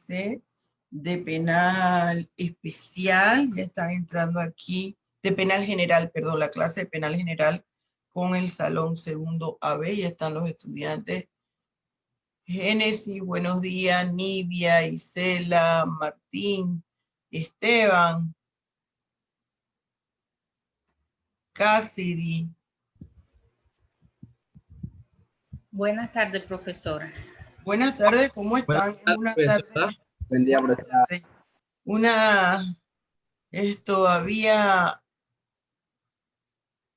clase de penal especial, ya están entrando aquí, de penal general, perdón, la clase de penal general con el salón segundo AB, ya están los estudiantes. Génesis, buenos días, Nivia, Isela, Martín, Esteban, Cassidy. Buenas tardes, profesora. Buenas tardes, ¿cómo están? Buenas tardes, profesora. Buen día, profesora. Es todavía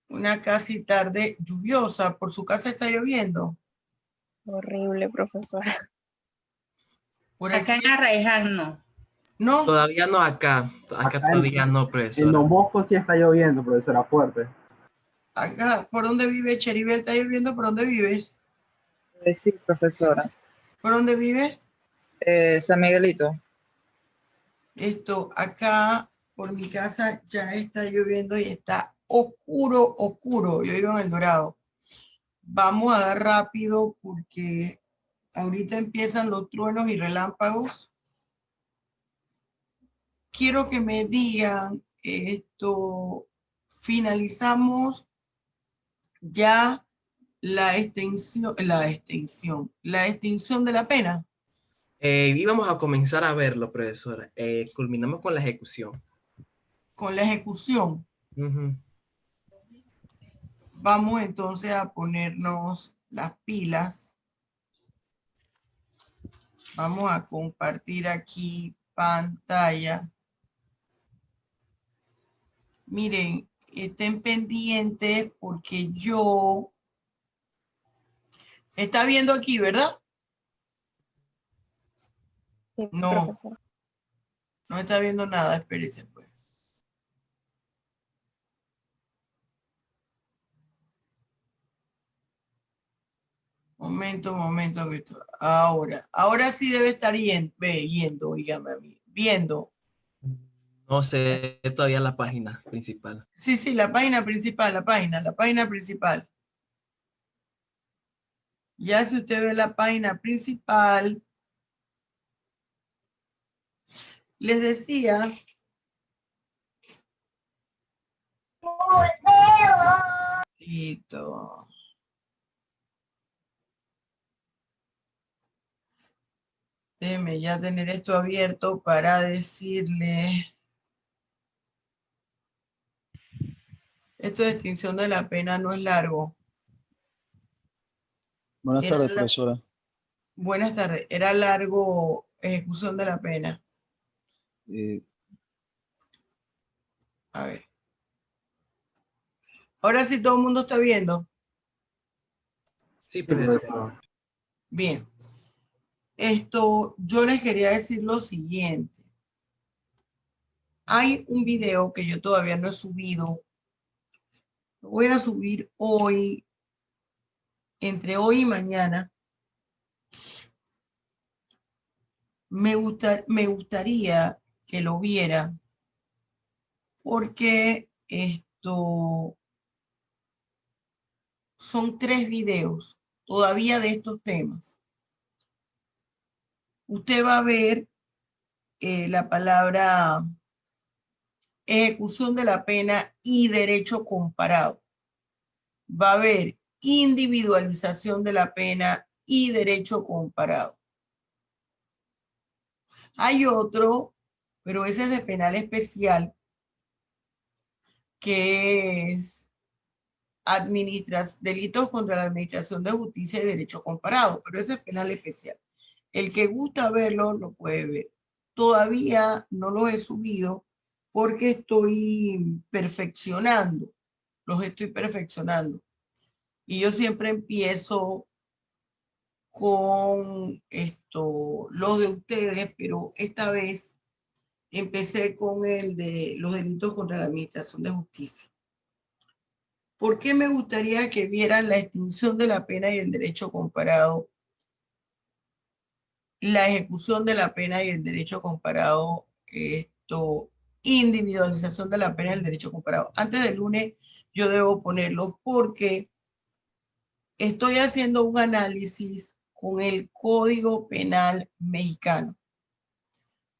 una casi tarde lluviosa. ¿Por su casa está lloviendo? Horrible, profesora. Por Acá aquí en Arraiján no. no. Todavía no acá. Acá todavía no, En profesora. Don Bosco sí está lloviendo, profesora, fuerte. Acá, ¿por dónde vive Cheribel? ¿Está lloviendo? ¿Por dónde vives? Sí, profesora. ¿Por dónde vives? San Miguelito. Acá por mi casa ya está lloviendo y está oscuro, oscuro. Yo vivo en El Dorado. Vamos a dar rápido porque ahorita empiezan los truenos y relámpagos. Quiero que me digan finalizamos ya la extinción de la pena. Íbamos a comenzar a verlo, profesora. Culminamos con la ejecución. Con la ejecución. Vamos entonces a ponernos las pilas. Vamos a compartir aquí pantalla. Miren, estén pendientes porque yo... ¿Está viendo aquí, verdad? Sí, No, profesora. no está viendo nada, espérense pues. Momento, Víctor. Ahora sí debe estar yendo, oígame a mí, viendo. No sé todavía la página principal. Sí, la página principal, la página principal. Ya si usted ve la página principal, les decía... Listo. Déjeme ya tener esto abierto para decirle... Esto de extinción de la pena no es largo. Buenas tardes, profesora. Buenas tardes. Era largo ejecución de la pena. A ver. Ahora sí todo el mundo está viendo. Sí, profesora. Bien. Yo les quería decir lo siguiente. Hay un video que yo todavía no he subido. Lo voy a subir hoy, entre hoy y mañana. Me gustaría que lo viera porque son 3 videos todavía de estos temas. Usted va a ver la palabra ejecución de la pena y derecho comparado. Va a haber individualización de la pena y derecho comparado. Hay otro, pero ese es de penal especial, que es delitos contra la administración de justicia y derecho comparado, pero ese es penal especial. El que gusta verlo, lo puede ver. Todavía no los he subido porque estoy perfeccionando. Los estoy perfeccionando. Y yo siempre empiezo con los de ustedes, pero esta vez empecé con el de los delitos contra la administración de justicia. ¿Por qué me gustaría que vieran la extinción de la pena y el derecho comparado? La ejecución de la pena y el derecho comparado, individualización de la pena y el derecho comparado. Antes del lunes yo debo ponerlo porque estoy haciendo un análisis con el Código Penal mexicano.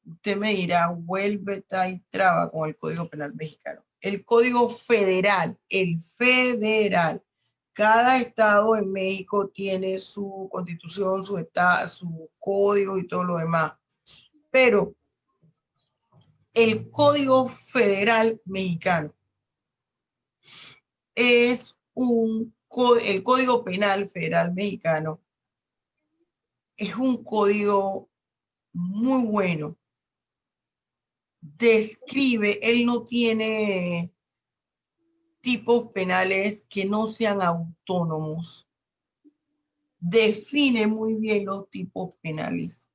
Usted me dirá, vuelve y traba con el Código Penal mexicano. El Código Federal, el federal. Cada estado en México tiene su constitución, su código y todo lo demás. Pero el Código Federal mexicano es el Código Penal Federal mexicano es un código muy bueno. Describe, él no tiene tipos penales que no sean autónomos. Define muy bien los tipos penales.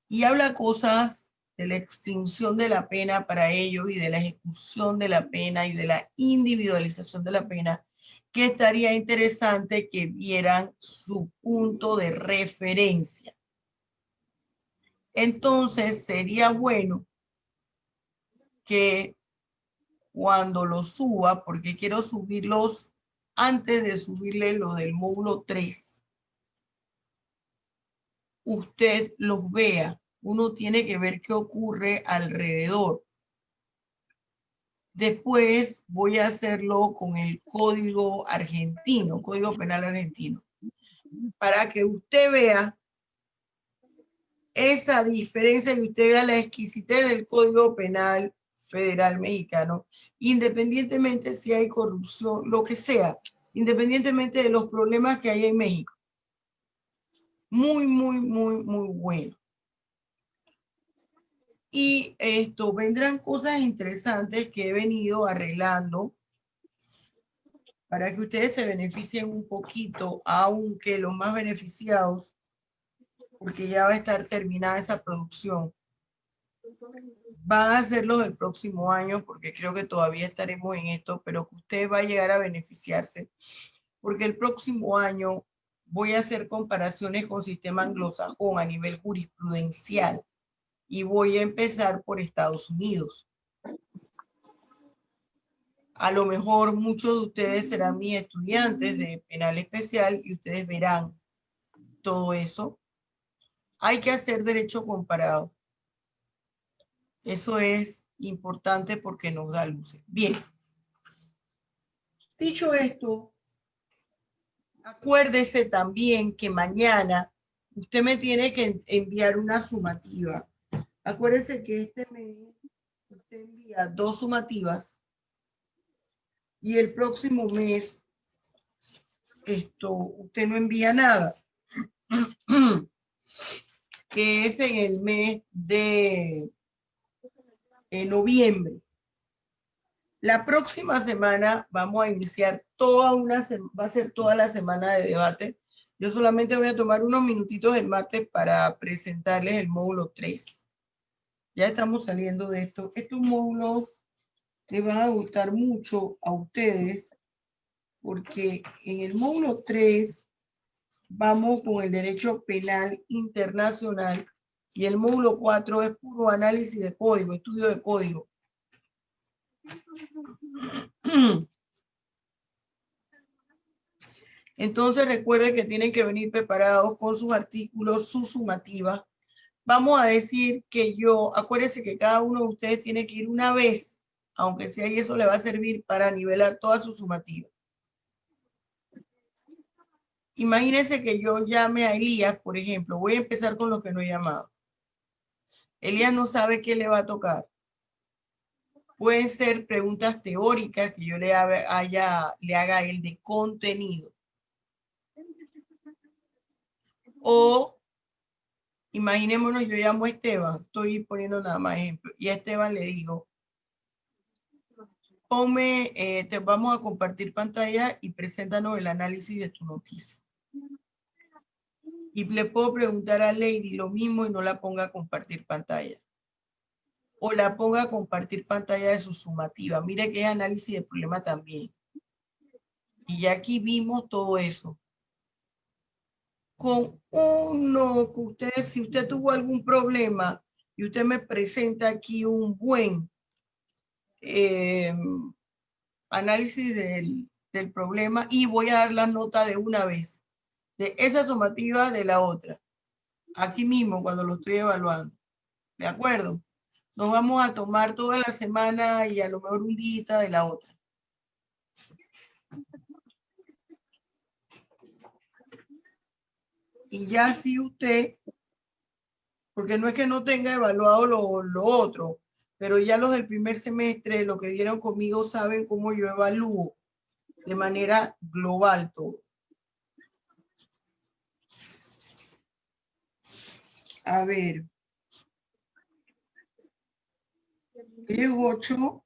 Y habla cosas de la extinción de la pena para ellos y de la ejecución de la pena y de la individualización de la pena, que estaría interesante que vieran su punto de referencia. Entonces sería bueno que cuando lo suba, porque quiero subirlos antes de subirle lo del módulo 3, usted los vea. Uno tiene que ver qué ocurre alrededor. Después voy a hacerlo con el código argentino, código penal argentino, para que usted vea esa diferencia y usted vea la exquisitez del código penal federal mexicano, independientemente si hay corrupción, lo que sea, independientemente de los problemas que hay en México. Muy, muy, muy, muy bueno. Y esto, vendrán cosas interesantes que he venido arreglando para que ustedes se beneficien un poquito, aunque los más beneficiados, porque ya va a estar terminada esa producción, van a hacerlo el próximo año, porque creo que todavía estaremos en esto, pero que usted va a llegar a beneficiarse, porque el próximo año voy a hacer comparaciones con sistema anglosajón a nivel jurisprudencial y voy a empezar por Estados Unidos. A lo mejor muchos de ustedes serán mis estudiantes de penal especial y ustedes verán todo eso. Hay que hacer derecho comparado. Eso es importante porque nos da luces. Bien. Dicho esto, acuérdese también que mañana usted me tiene que enviar una sumativa. Acuérdese que este mes usted envía 2 sumativas y el próximo mes usted no envía nada. Que es en el mes de noviembre. La próxima semana vamos a iniciar va a ser toda la semana de debate. Yo solamente voy a tomar unos minutitos el martes para presentarles el módulo 3. Ya estamos saliendo de esto. Estos módulos les van a gustar mucho a ustedes porque en el módulo 3 vamos con el derecho penal internacional y el módulo 4 es puro análisis de código, estudio de código. Entonces recuerden que tienen que venir preparados con sus artículos, su sumativa. Vamos a decir que acuérdense que cada uno de ustedes tiene que ir una vez, aunque sea, y eso le va a servir para nivelar toda su sumativa. Imagínense que yo llame a Elías, por ejemplo. Voy a empezar con los que no he llamado. Elías no sabe qué le va a tocar. Pueden ser preguntas teóricas que yo le haga a él de contenido. O imaginémonos, yo llamo a Esteban, estoy poniendo nada más ejemplo, y a Esteban le digo, te vamos a compartir pantalla y preséntanos el análisis de tu noticia. Y le puedo preguntar a Lady lo mismo y no la ponga a compartir pantalla. O la ponga a compartir pantalla de su sumativa. Mire que es análisis de problema también. Y ya aquí vimos todo eso. Con uno que si usted tuvo algún problema y usted me presenta aquí un buen análisis del problema y voy a dar la nota de una vez, de esa sumativa de la otra. Aquí mismo cuando lo estoy evaluando. ¿De acuerdo? Nos vamos a tomar toda la semana y a lo mejor un día de la otra. Y ya si usted, porque no es que no tenga evaluado lo otro, pero ya los del primer semestre, lo que dieron conmigo, saben cómo yo evalúo de manera global todo. A ver. Es 8.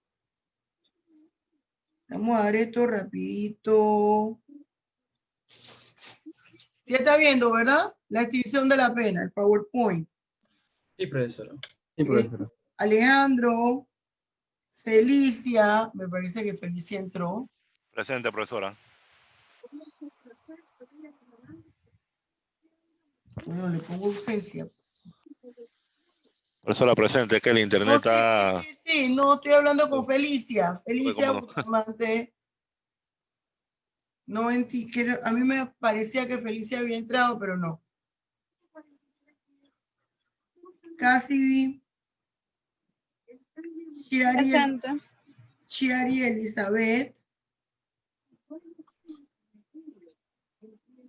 Vamos a dar esto rapidito. ¿Sí está viendo, verdad? La extinción de la pena, el PowerPoint. Sí, profesora. Sí, profesora. Alejandro, Felicia, me parece que Felicia entró. Presente, profesora. Bueno, le pongo ausencia. Profesora, presente, que el internet No, está... sí, no, estoy hablando con Felicia. Felicia ¿Cómo no? Bustamante. No, a mí me parecía que Felicia había entrado, pero no. Cassidy. Chiari Elizabeth.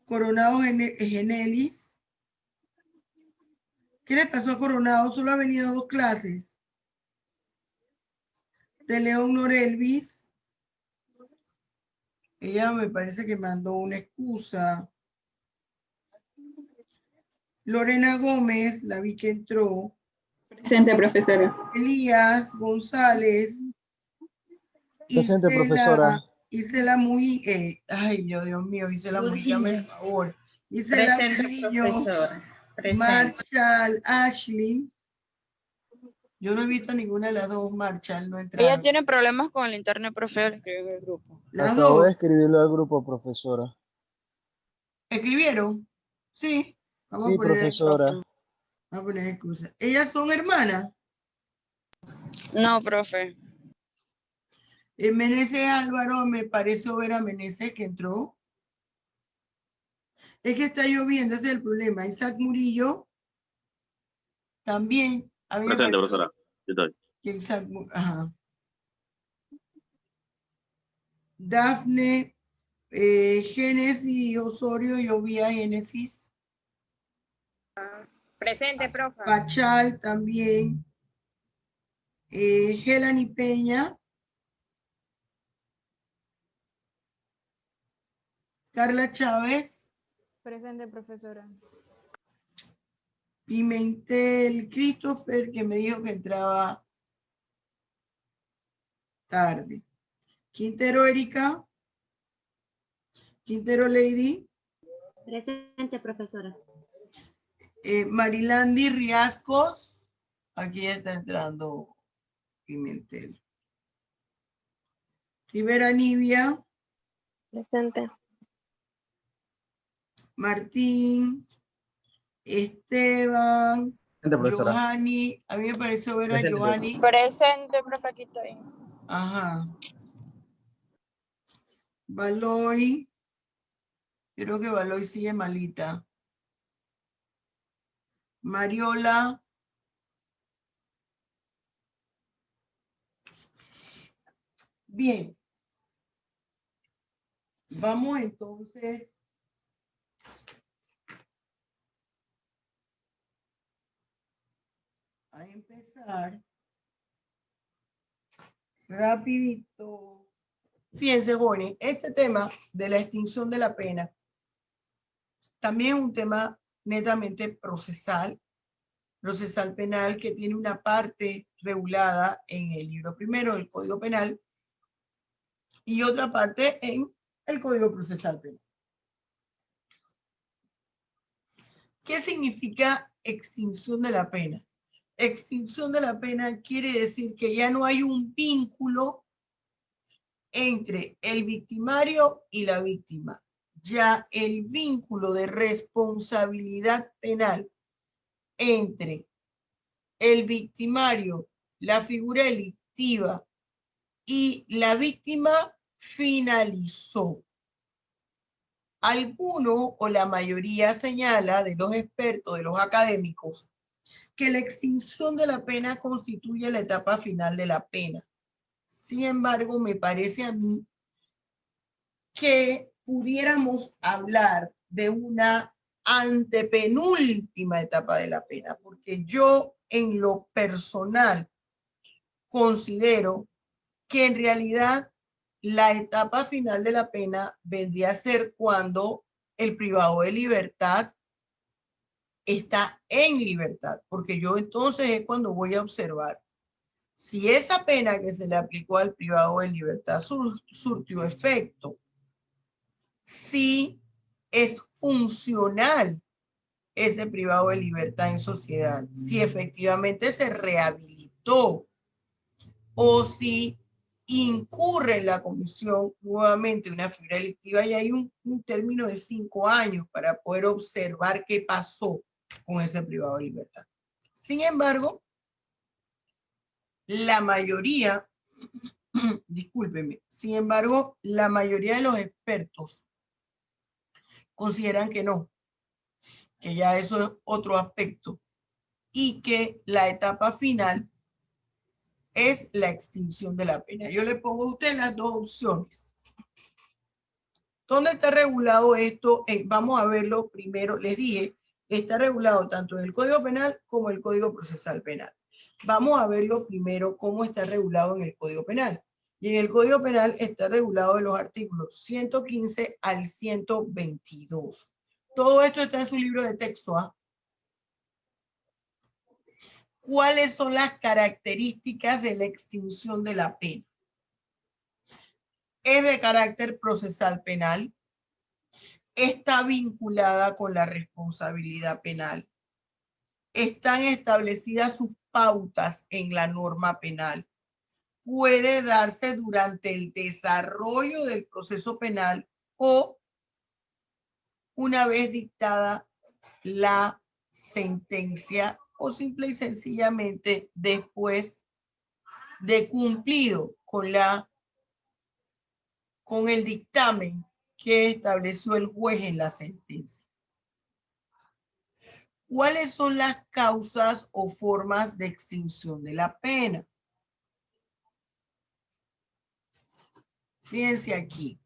Coronado Genelis. ¿Qué le pasó a Coronado? Solo ha venido a 2 clases. De León Norelvis. Ella me parece que mandó una excusa. Lorena Gómez, la vi que entró. Presente, profesora. Elías González. Presente, profesora. Isela muy, ay, Dios mío, Isela muy, dame el favor. Isela Presente, Murillo, profesora. Presente. Marshall, Ashley. Yo no he visto ninguna de las 2, Marshall, no entraron. Ella tiene problemas con el internet, profe, le escribió en el grupo. Las Acabo 2. de escribirlo al grupo, profesora. ¿Escribieron? Sí. Vamos Sí, a poner profesora. Vamos a poner excusa. ¿Ellas son hermanas? No, profe. Meneses Álvaro, me pareció ver a Meneses que entró. Es que está lloviendo, ese es el problema. Isaac Murillo, también. A mí Presente, me pareció profesora. Yo estoy. que Isaac, ajá. Dafne, Génesis Osorio, llovía Génesis. Presente, profe. Pachal también. Gelani Peña. Carla Chávez. Presente, profesora. Pimentel Christopher, que me dijo que entraba tarde. Quintero Erika. Quintero Lady. Presente, profesora. Marilandi Riascos. Aquí está entrando Pimentel. Rivera Nivia. Presente. Martín. Esteban. Presente, profesora. Johanny. A mí me pareció ver a Presente, Johanny. Presente, profe, aquí estoy. Ajá. Baloy. Creo que Baloy sigue malita. Mariola. Bien. Vamos entonces a empezar rapidito. Fíjense, jóvenes, este tema de la extinción de la pena también es un tema netamente procesal penal, que tiene una parte regulada en el libro primero del Código Penal y otra parte en el Código Procesal Penal. ¿Qué significa extinción de la pena? Extinción de la pena quiere decir que ya no hay un vínculo entre el victimario y la víctima. Ya el vínculo de responsabilidad penal entre el victimario, la figura delictiva y la víctima finalizó. Alguno o la mayoría señala, de los expertos, de los académicos, que la extinción de la pena constituye la etapa final de la pena. Sin embargo, me parece a mí que pudiéramos hablar de una antepenúltima etapa de la pena, porque yo en lo personal considero que en realidad la etapa final de la pena vendría a ser cuando el privado de libertad está en libertad, porque yo entonces es cuando voy a observar si esa pena que se le aplicó al privado de libertad surtió efecto, si es funcional ese privado de libertad en sociedad, si efectivamente se rehabilitó o si incurre en la comisión nuevamente una figura delictiva, y hay un término de 5 años para poder observar qué pasó con ese privado de libertad. Sin embargo, la mayoría, discúlpeme, sin embargo, la mayoría de los expertos consideran que no, que ya eso es otro aspecto, y que la etapa final es la extinción de la pena. Yo le pongo a usted las dos opciones. ¿Dónde está regulado esto? Vamos a verlo primero. Les dije, está regulado tanto en el Código Penal como en el Código Procesal Penal. Vamos a verlo primero cómo está regulado en el Código Penal. Y en el Código Penal está regulado en los artículos 115 al 122. Todo esto está en su libro de texto, ¿ah? ¿Cuáles son las características de la extinción de la pena? Es de carácter procesal penal, está vinculada con la responsabilidad penal, están establecidas sus pautas en la norma penal, puede darse durante el desarrollo del proceso penal o una vez dictada la sentencia o simple y sencillamente después de cumplido con el dictamen que estableció el juez en la sentencia. ¿Cuáles son las causas o formas de extinción de la pena? Fíjense aquí.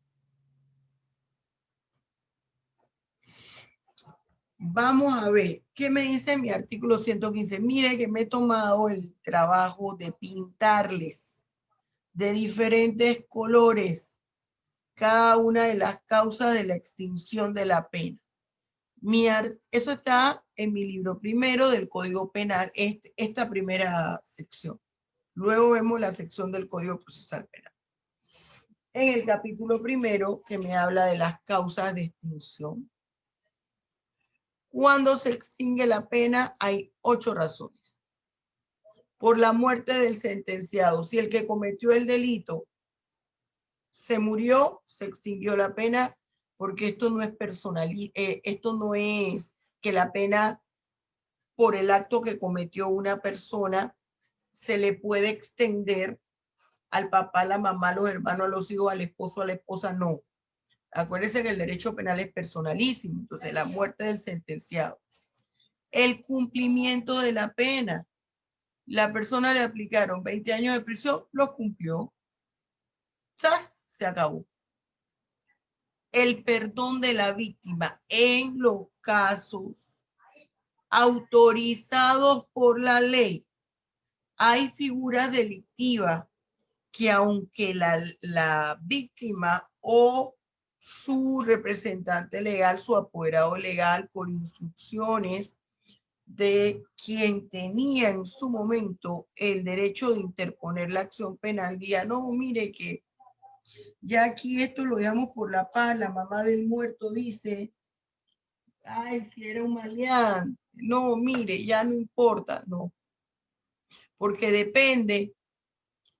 Vamos a ver, ¿qué me dice mi artículo 115? Mire que me he tomado el trabajo de pintarles de diferentes colores cada una de las causas de la extinción de la pena. Eso está en mi libro primero del Código Penal, esta primera sección. Luego vemos la sección del Código Procesal Penal. En el capítulo primero, que me habla de las causas de extinción. Cuando se extingue la pena, hay 8 razones. Por la muerte del sentenciado. Si el que cometió el delito se murió, se extinguió la pena, porque esto no es personal, esto no es que la pena por el acto que cometió una persona se le puede extender al papá, a la mamá, a los hermanos, a los hijos, al esposo, a la esposa, no. Acuérdense que el derecho penal es personalísimo, entonces la muerte del sentenciado. El cumplimiento de la pena. La persona le aplicaron 20 años de prisión, los cumplió. ¡Zas! Se acabó. El perdón de la víctima en los casos autorizados por la ley. Hay figuras delictivas que aunque la víctima o su representante legal, su apoderado legal, por instrucciones de quien tenía en su momento el derecho de interponer la acción penal, diga, no, mire que ya aquí esto lo dejamos por la paz, la mamá del muerto dice, ay, si era un maleante, no, mire, ya no importa, no, porque depende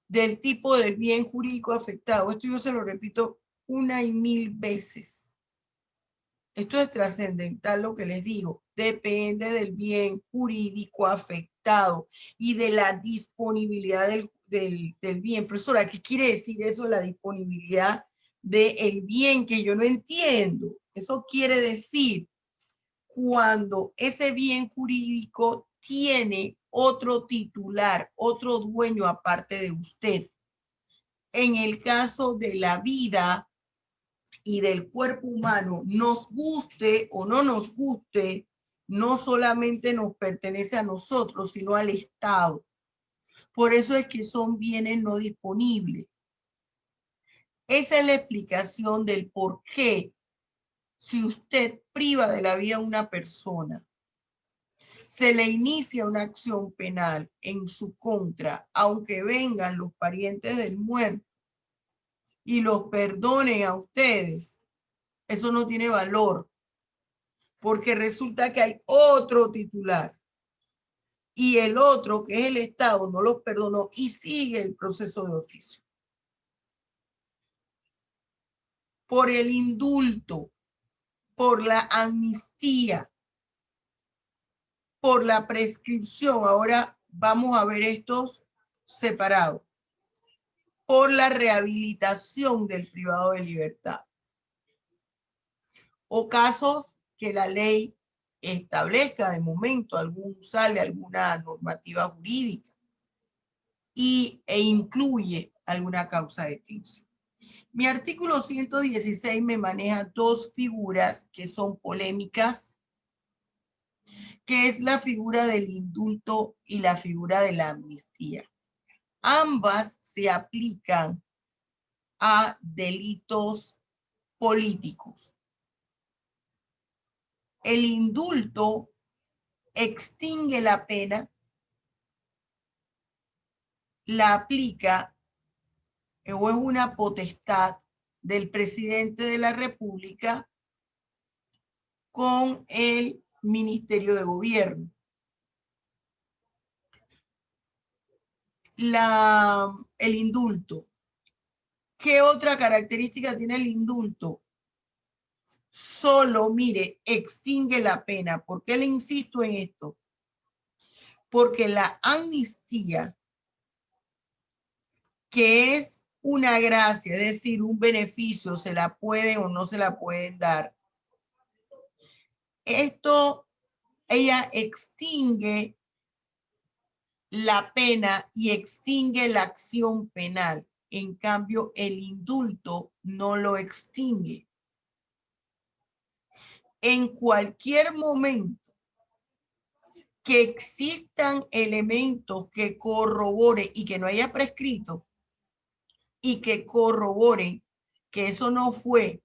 del tipo del bien jurídico afectado. Esto yo se lo repito 1 y 1000 veces. Esto es trascendental lo que les digo. Depende del bien jurídico afectado y de la disponibilidad del bien. Profesora, ¿qué quiere decir eso de la disponibilidad del bien? Que yo no entiendo. Eso quiere decir cuando ese bien jurídico tiene otro titular, otro dueño aparte de usted. En el caso de la vida y del cuerpo humano, nos guste o no nos guste, no solamente nos pertenece a nosotros, sino al Estado. Por eso es que son bienes no disponibles. Esa es la explicación del por qué, si usted priva de la vida a una persona, se le inicia una acción penal en su contra, aunque vengan los parientes del muerto y los perdonen a ustedes, eso no tiene valor, porque resulta que hay otro titular y el otro, que es el Estado, no los perdonó y sigue el proceso de oficio. Por el indulto, por la amnistía, por la prescripción. Ahora vamos a ver estos separados. Por la rehabilitación del privado de libertad. O casos que la ley establezca de momento, sale alguna normativa jurídica e incluye alguna causa de extinción. Mi artículo 116 me maneja dos figuras que son polémicas, que es la figura del indulto y la figura de la amnistía. Ambas se aplican a delitos políticos. El indulto extingue la pena, la aplica o es una potestad del presidente de la República con el Ministerio de Gobierno. El indulto. ¿Qué otra característica tiene el indulto? Solo, mire, extingue la pena. ¿Por qué le insisto en esto? Porque la amnistía, que es una gracia, es decir, un beneficio, se la pueden o no se la pueden dar. Ella extingue la pena y extingue la acción penal. En cambio, el indulto no lo extingue. En cualquier momento que existan elementos que corroboren y que no haya prescrito y que corroboren que eso no fue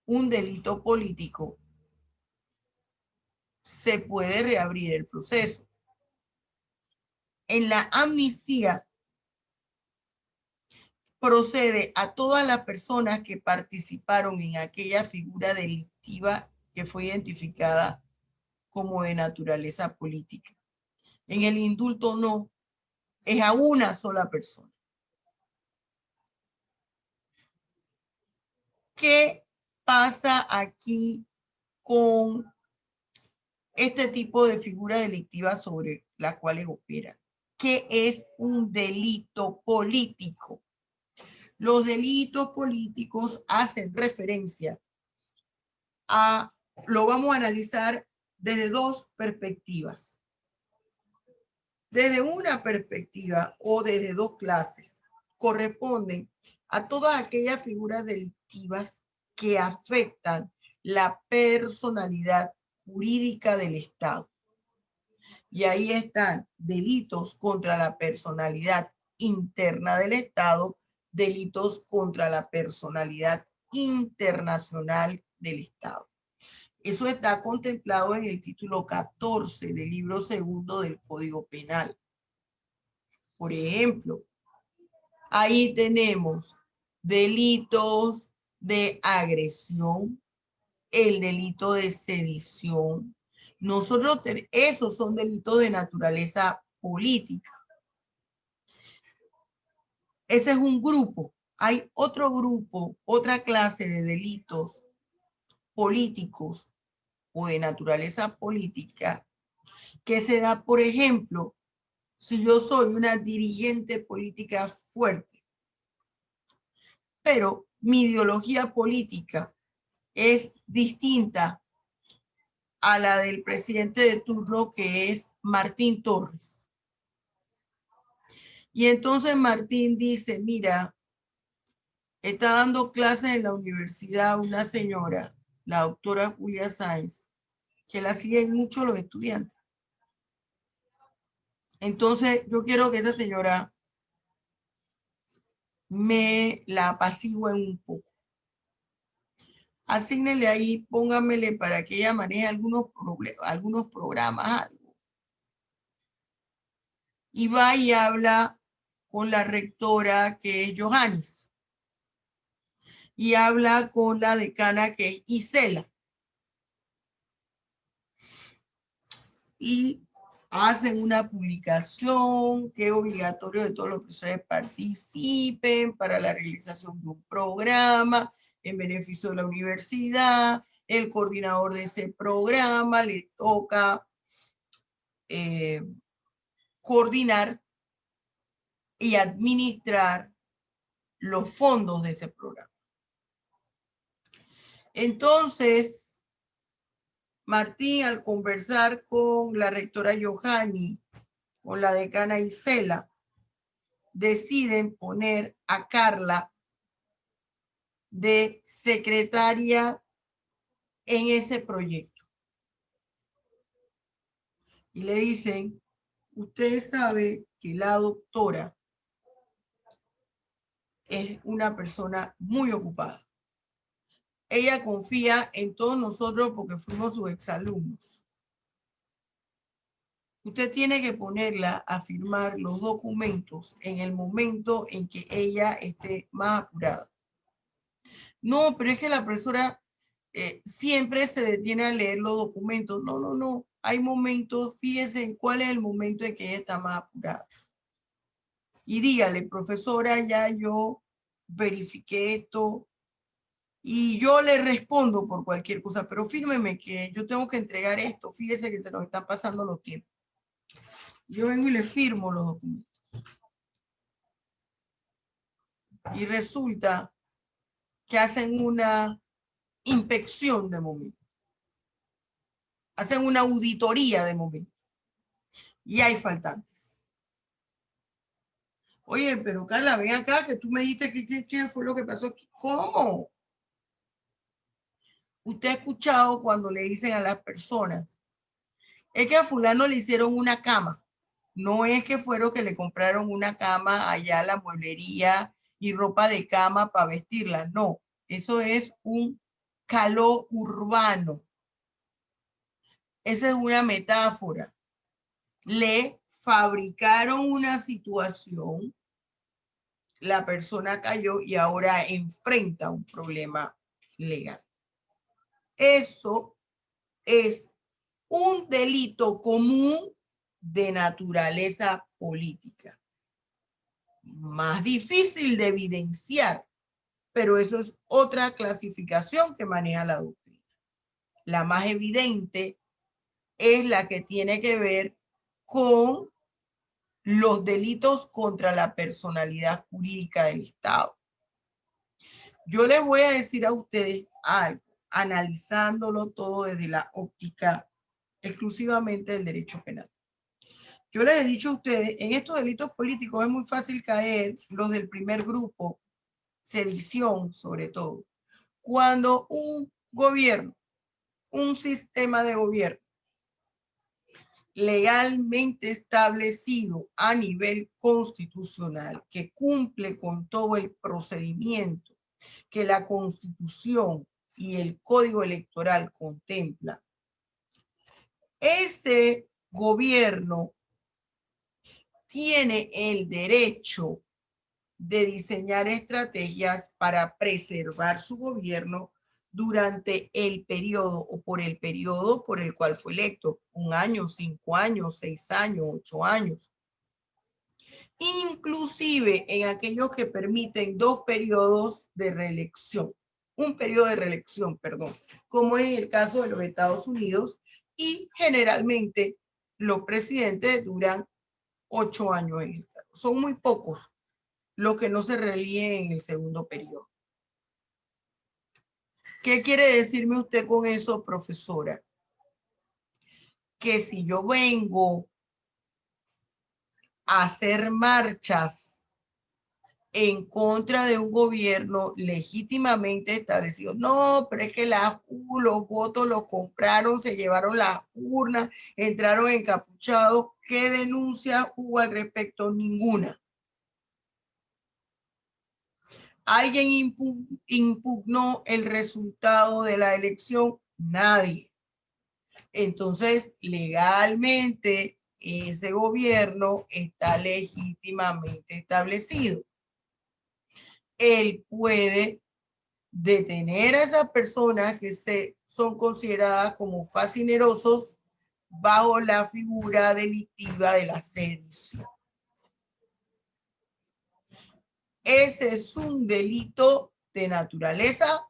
un delito político, se puede reabrir el proceso. En la amnistía procede a todas las personas que participaron en aquella figura delictiva que fue identificada como de naturaleza política. En el indulto no, es a una sola persona. ¿Qué pasa aquí con este tipo de figura delictiva sobre la cual opera? ¿Qué es un delito político? Los delitos políticos hacen referencia lo vamos a analizar desde dos perspectivas. Desde una perspectiva o desde dos clases, corresponden a todas aquellas figuras delictivas que afectan la personalidad jurídica del Estado. Y ahí están delitos contra la personalidad interna del Estado, delitos contra la personalidad internacional del Estado. Eso está contemplado en el título 14 del libro segundo del Código Penal. Por ejemplo, ahí tenemos delitos de agresión, el delito de sedición. Esos son delitos de naturaleza política. Ese es un grupo. Hay otro grupo, otra clase de delitos políticos o de naturaleza política que se da, por ejemplo, si yo soy una dirigente política fuerte, pero mi ideología política es distinta a la del presidente de turno, que es Martín Torres. Y entonces Martín dice, mira, está dando clases en la universidad una señora, la doctora Julia Sáenz, que la siguen mucho los estudiantes. Entonces yo quiero que esa señora me la apacigüe un poco. Asígnele ahí, póngamele para que ella maneje algunos programas, algo. Y va y habla con la rectora, que es Johannes. Y habla con la decana, que es Isela. Y hacen una publicación que es obligatorio de todos los profesores participen para la realización de un programa en beneficio de la universidad. El coordinador de ese programa le toca coordinar y administrar los fondos de ese programa. Entonces, Martín, al conversar con la rectora Johanny, con la decana Isela, deciden poner a Carla de secretaria en ese proyecto. Y le dicen, usted sabe que la doctora es una persona muy ocupada. Ella confía en todos nosotros porque fuimos sus exalumnos. Usted tiene que ponerla a firmar los documentos en el momento en que ella esté más apurada. No, pero es que la profesora siempre se detiene a leer los documentos. No, no, no. Hay momentos, fíjese en cuál es el momento en que ella está más apurada. Y dígale, profesora, ya yo verifiqué esto y yo le respondo por cualquier cosa, pero fírmeme que yo tengo que entregar esto. Fíjese que se nos están pasando los tiempos. Yo vengo y le firmo los documentos. Y resulta que hacen una inspección de momento. Hacen una auditoría de momento. Y hay faltantes. Oye, pero Carla, ven acá, que tú me dijiste ¿qué fue lo que pasó aquí? ¿Cómo? Usted ha escuchado cuando le dicen a las personas, es que a fulano le hicieron una cama. No es que fueron que le compraron una cama allá a la mueblería y ropa de cama para vestirla. No, eso es un calor urbano. Esa es una metáfora. Le fabricaron una situación, la persona cayó y ahora enfrenta un problema legal. Eso es un delito común de naturaleza política. Más difícil de evidenciar, pero eso es otra clasificación que maneja la doctrina. La más evidente es la que tiene que ver con los delitos contra la personalidad jurídica del Estado. Yo les voy a decir a ustedes algo, analizándolo todo desde la óptica exclusivamente del derecho penal. Yo les he dicho a ustedes, en estos delitos políticos es muy fácil caer, los del primer grupo, sedición sobre todo, cuando un gobierno, un sistema de gobierno legalmente establecido a nivel constitucional, que cumple con todo el procedimiento que la Constitución y el Código Electoral contempla, ese gobierno tiene el derecho de diseñar estrategias para preservar su gobierno durante el periodo o por el periodo por el cual fue electo, 1 año, 5 años, 6 años, 8 años. Inclusive en aquellos que permiten 2 periodos de reelección, un periodo de reelección, perdón, como es el caso de los Estados Unidos, y generalmente los presidentes duran 8 años en el cargo. Son muy pocos los que no se reelíen en el segundo periodo. ¿Qué quiere decirme usted con eso, profesora? que si yo vengo a hacer marchas en contra de un gobierno legítimamente establecido, no, pero es que los votos los compraron, se llevaron las urnas, entraron encapuchados, ¿qué denuncia hubo al respecto? Ninguna. ¿Alguien impugnó el resultado de la elección? Nadie. Entonces, legalmente, ese gobierno está legítimamente establecido. Él puede detener a esas personas que son consideradas como fascinerosos bajo la figura delictiva de la sedición. Ese es un delito de naturaleza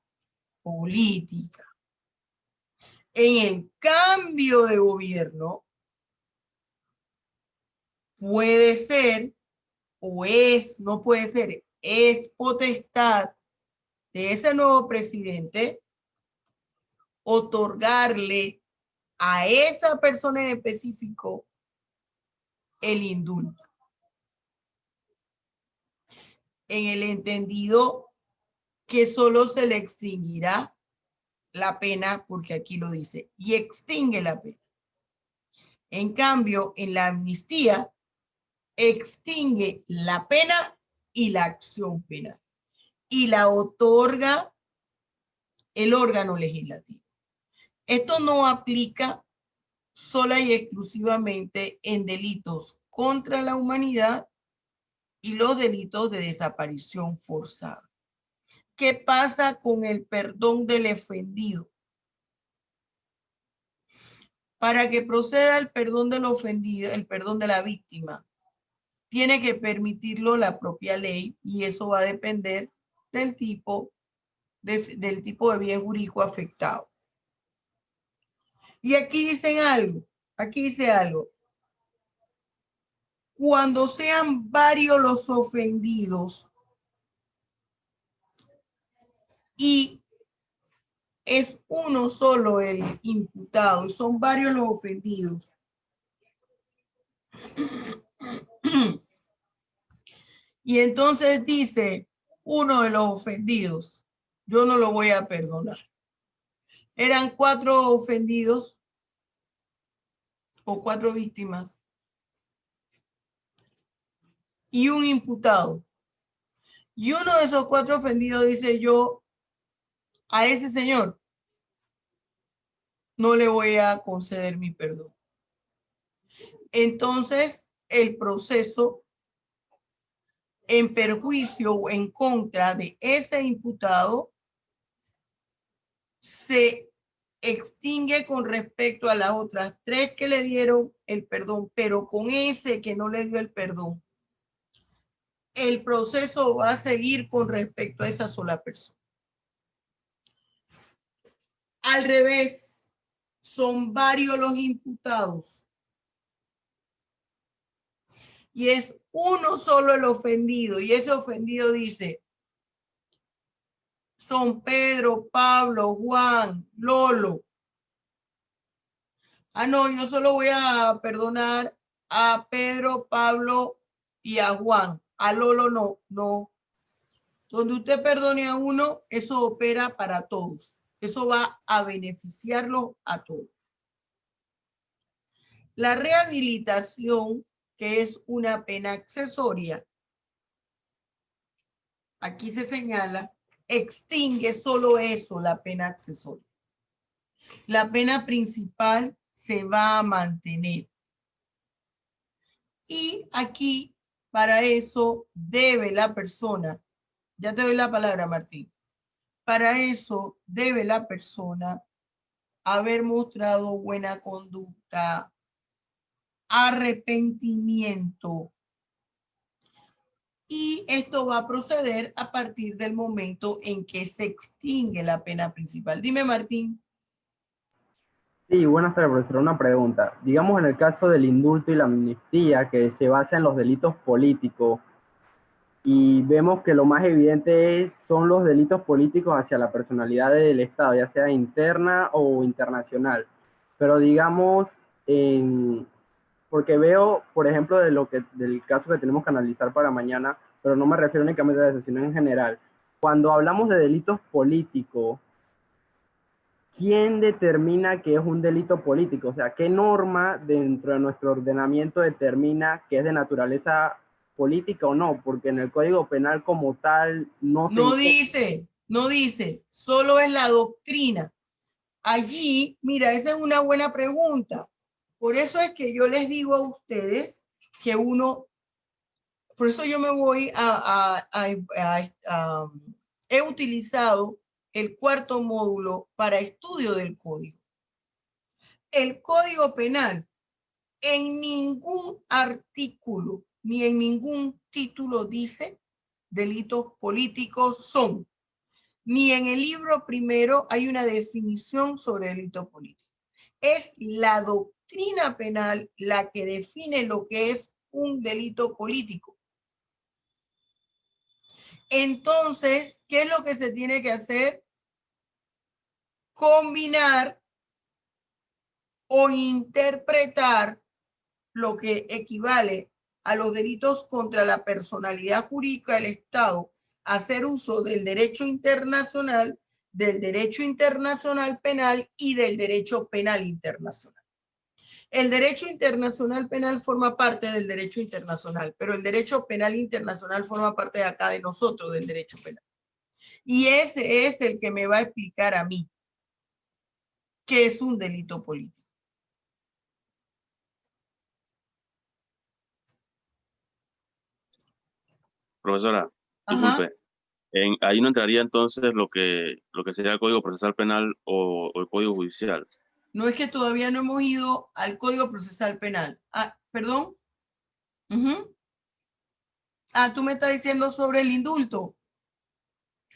política. En el cambio de gobierno puede ser o es, no puede ser, es potestad de ese nuevo presidente otorgarle a esa persona en específico el indulto. En el entendido que solo se le extinguirá la pena, porque aquí lo dice, y extingue la pena. En cambio, en la amnistía, extingue la pena y la acción penal, y la otorga el órgano legislativo. Esto no aplica sola y exclusivamente en delitos contra la humanidad y los delitos de desaparición forzada. ¿Qué pasa con el perdón del ofendido? Para que proceda el perdón del ofendido, el perdón de la víctima, tiene que permitirlo la propia ley y eso va a depender del tipo de bien jurídico afectado. Y aquí dicen algo, aquí dice algo. Cuando sean varios los ofendidos y es uno solo el imputado y son varios los ofendidos, y entonces dice uno de los ofendidos, yo no lo voy a perdonar. Eran 4 ofendidos o 4 víctimas y un imputado. Y uno de esos 4 ofendidos dice, yo a ese señor no le voy a conceder mi perdón. Entonces, el proceso en perjuicio o en contra de ese imputado se extingue con respecto a las otras 3 que le dieron el perdón, pero con ese que no le dio el perdón, el proceso va a seguir con respecto a esa sola persona. Al revés, son varios los imputados y es uno solo el ofendido, y ese ofendido dice, son Pedro, Pablo, Juan, Lolo. Ah, no, yo solo voy a perdonar a Pedro, Pablo y a Juan. A Lolo no, no. Donde usted perdone a uno, eso opera para todos. Eso va a beneficiarlo a todos. La rehabilitación, que es una pena accesoria, aquí se señala, extingue solo eso, la pena accesoria. La pena principal se va a mantener. Y aquí, para eso, debe la persona, ya te doy la palabra, Martín, para eso debe la persona haber mostrado buena conducta, arrepentimiento. Y esto va a proceder a partir del momento en que se extingue la pena principal. Dime, Martín. Sí, buenas tardes, profesor. Una pregunta. Digamos en el caso del indulto y la amnistía, que se basa en los delitos políticos, y vemos que lo más evidente son los delitos políticos hacia la personalidad del Estado, ya sea interna o internacional. Pero digamos, porque veo, por ejemplo, del caso que tenemos que analizar para mañana, pero no me refiero únicamente a eso, sino en general. Cuando hablamos de delitos políticos, ¿quién determina que es un delito político? O sea, ¿qué norma dentro de nuestro ordenamiento determina que es de naturaleza política o no? Porque en el Código Penal como tal no dice, solo es la doctrina. Allí, mira, esa es una buena pregunta. Por eso es que yo les digo a ustedes que por eso yo me voy he utilizado el cuarto módulo para estudio del código. El Código Penal en ningún artículo ni en ningún título dice delitos políticos son. Ni en el libro primero hay una definición sobre delito político. Es la doctrina penal la que define lo que es un delito político. Entonces, ¿qué es lo que se tiene que hacer? Combinar o interpretar lo que equivale a los delitos contra la personalidad jurídica del Estado, hacer uso del derecho internacional penal y del derecho penal internacional. El derecho internacional penal forma parte del derecho internacional, pero el derecho penal internacional forma parte de acá de nosotros, del derecho penal. Y ese es el que me va a explicar a mí qué es un delito político. Profesora, disculpe. Ahí no entraría entonces lo que sería el Código Procesal Penal o el Código Judicial. No, es que todavía no hemos ido al Código Procesal Penal. ¿Perdón? Tú me estás diciendo sobre el indulto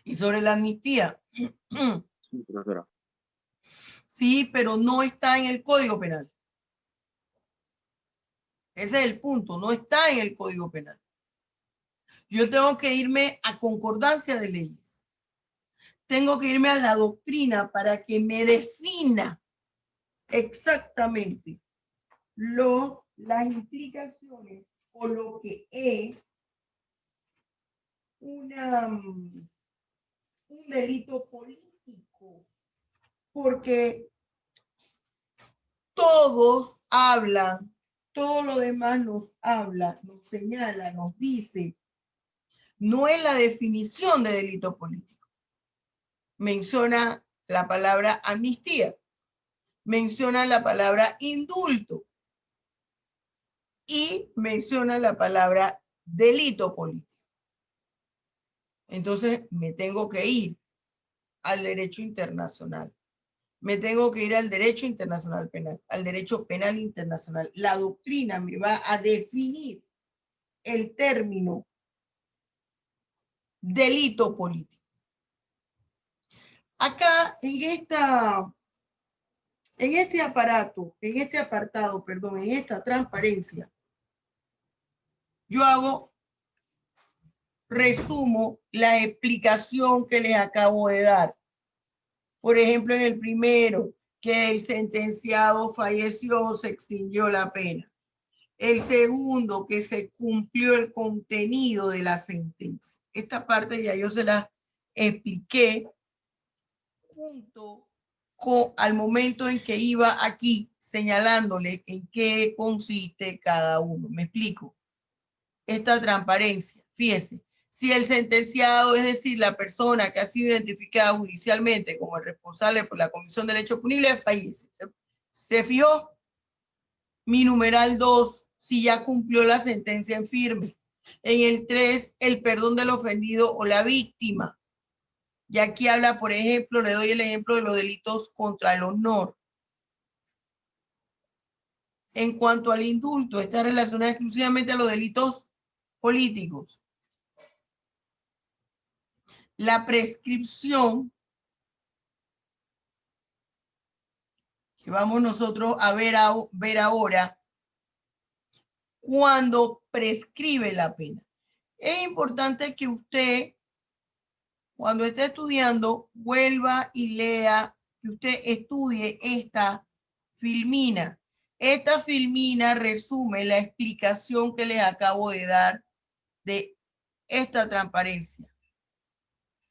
y sobre la amnistía. Sí, profesora. Sí, pero no está en el Código Penal. Ese es el punto, no está en el Código Penal. Yo tengo que irme a concordancia de leyes. Tengo que irme a la doctrina para que me defina exactamente las implicaciones o lo que es un delito político. Porque todos hablan, todo lo demás nos habla, nos señala, nos dice. No es la definición de delito político. Menciona la palabra amnistía, menciona la palabra indulto y menciona la palabra delito político. Entonces me tengo que ir al derecho internacional. Me tengo que ir al derecho internacional penal, al derecho penal internacional. La doctrina me va a definir el término delito político. Acá en este apartado, en esta transparencia, yo resumo la explicación que les acabo de dar. Por ejemplo, en el primero, que el sentenciado falleció, se extinguió la pena. El segundo, que se cumplió el contenido de la sentencia. Esta parte ya yo se la expliqué junto al momento en que iba aquí señalándole en qué consiste cada uno. ¿Me explico? Esta transparencia, fíjese, si el sentenciado, es decir, la persona que ha sido identificada judicialmente como el responsable por la comisión del hecho punible, fallece. ¿Se fijó? Mi numeral 2, si ya cumplió la sentencia en firme. En el 3, el perdón del ofendido o la víctima. Y aquí habla, por ejemplo, le doy el ejemplo de los delitos contra el honor. En cuanto al indulto, está relacionado exclusivamente a los delitos políticos. La prescripción, que vamos nosotros a ver ahora, cuando prescribe la pena. Es importante que usted, cuando esté estudiando, vuelva y lea, que usted estudie esta filmina. Esta filmina resume la explicación que les acabo de dar de esta transparencia,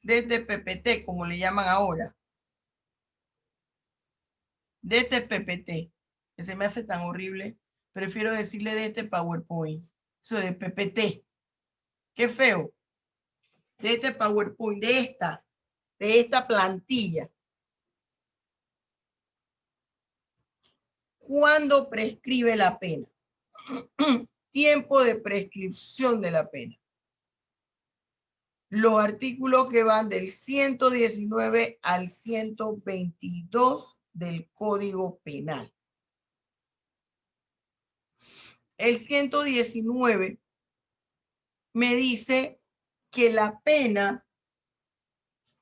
de este PPT, como le llaman ahora, de este PPT, que se me hace tan horrible, prefiero decirle de este PowerPoint, eso de PPT, qué feo, de este PowerPoint, de esta plantilla. ¿Cuándo prescribe la pena? Tiempo de prescripción de la pena. Los artículos que van del 119 al 122 del Código Penal. El 119 me dice que la pena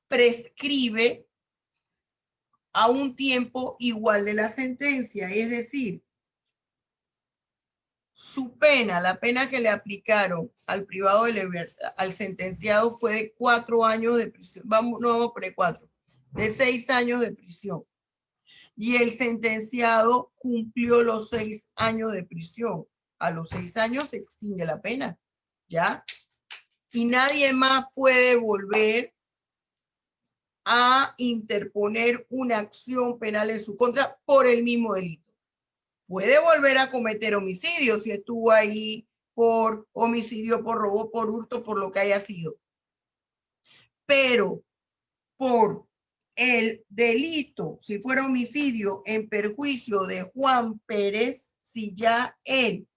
prescribe a un tiempo igual de la sentencia, es decir, su pena, la pena que le aplicaron al privado de libertad, al sentenciado fue de 4 años de prisión, no vamos a poner 4, de 6 años de prisión. Y el sentenciado cumplió los 6 años de prisión. A los 6 años se extingue la pena, ¿ya? Y nadie más puede volver a interponer una acción penal en su contra por el mismo delito. Puede volver a cometer homicidio si estuvo ahí por homicidio, por robo, por hurto, por lo que haya sido. Pero por el delito, si fuera homicidio en perjuicio de Juan Pérez, si ya él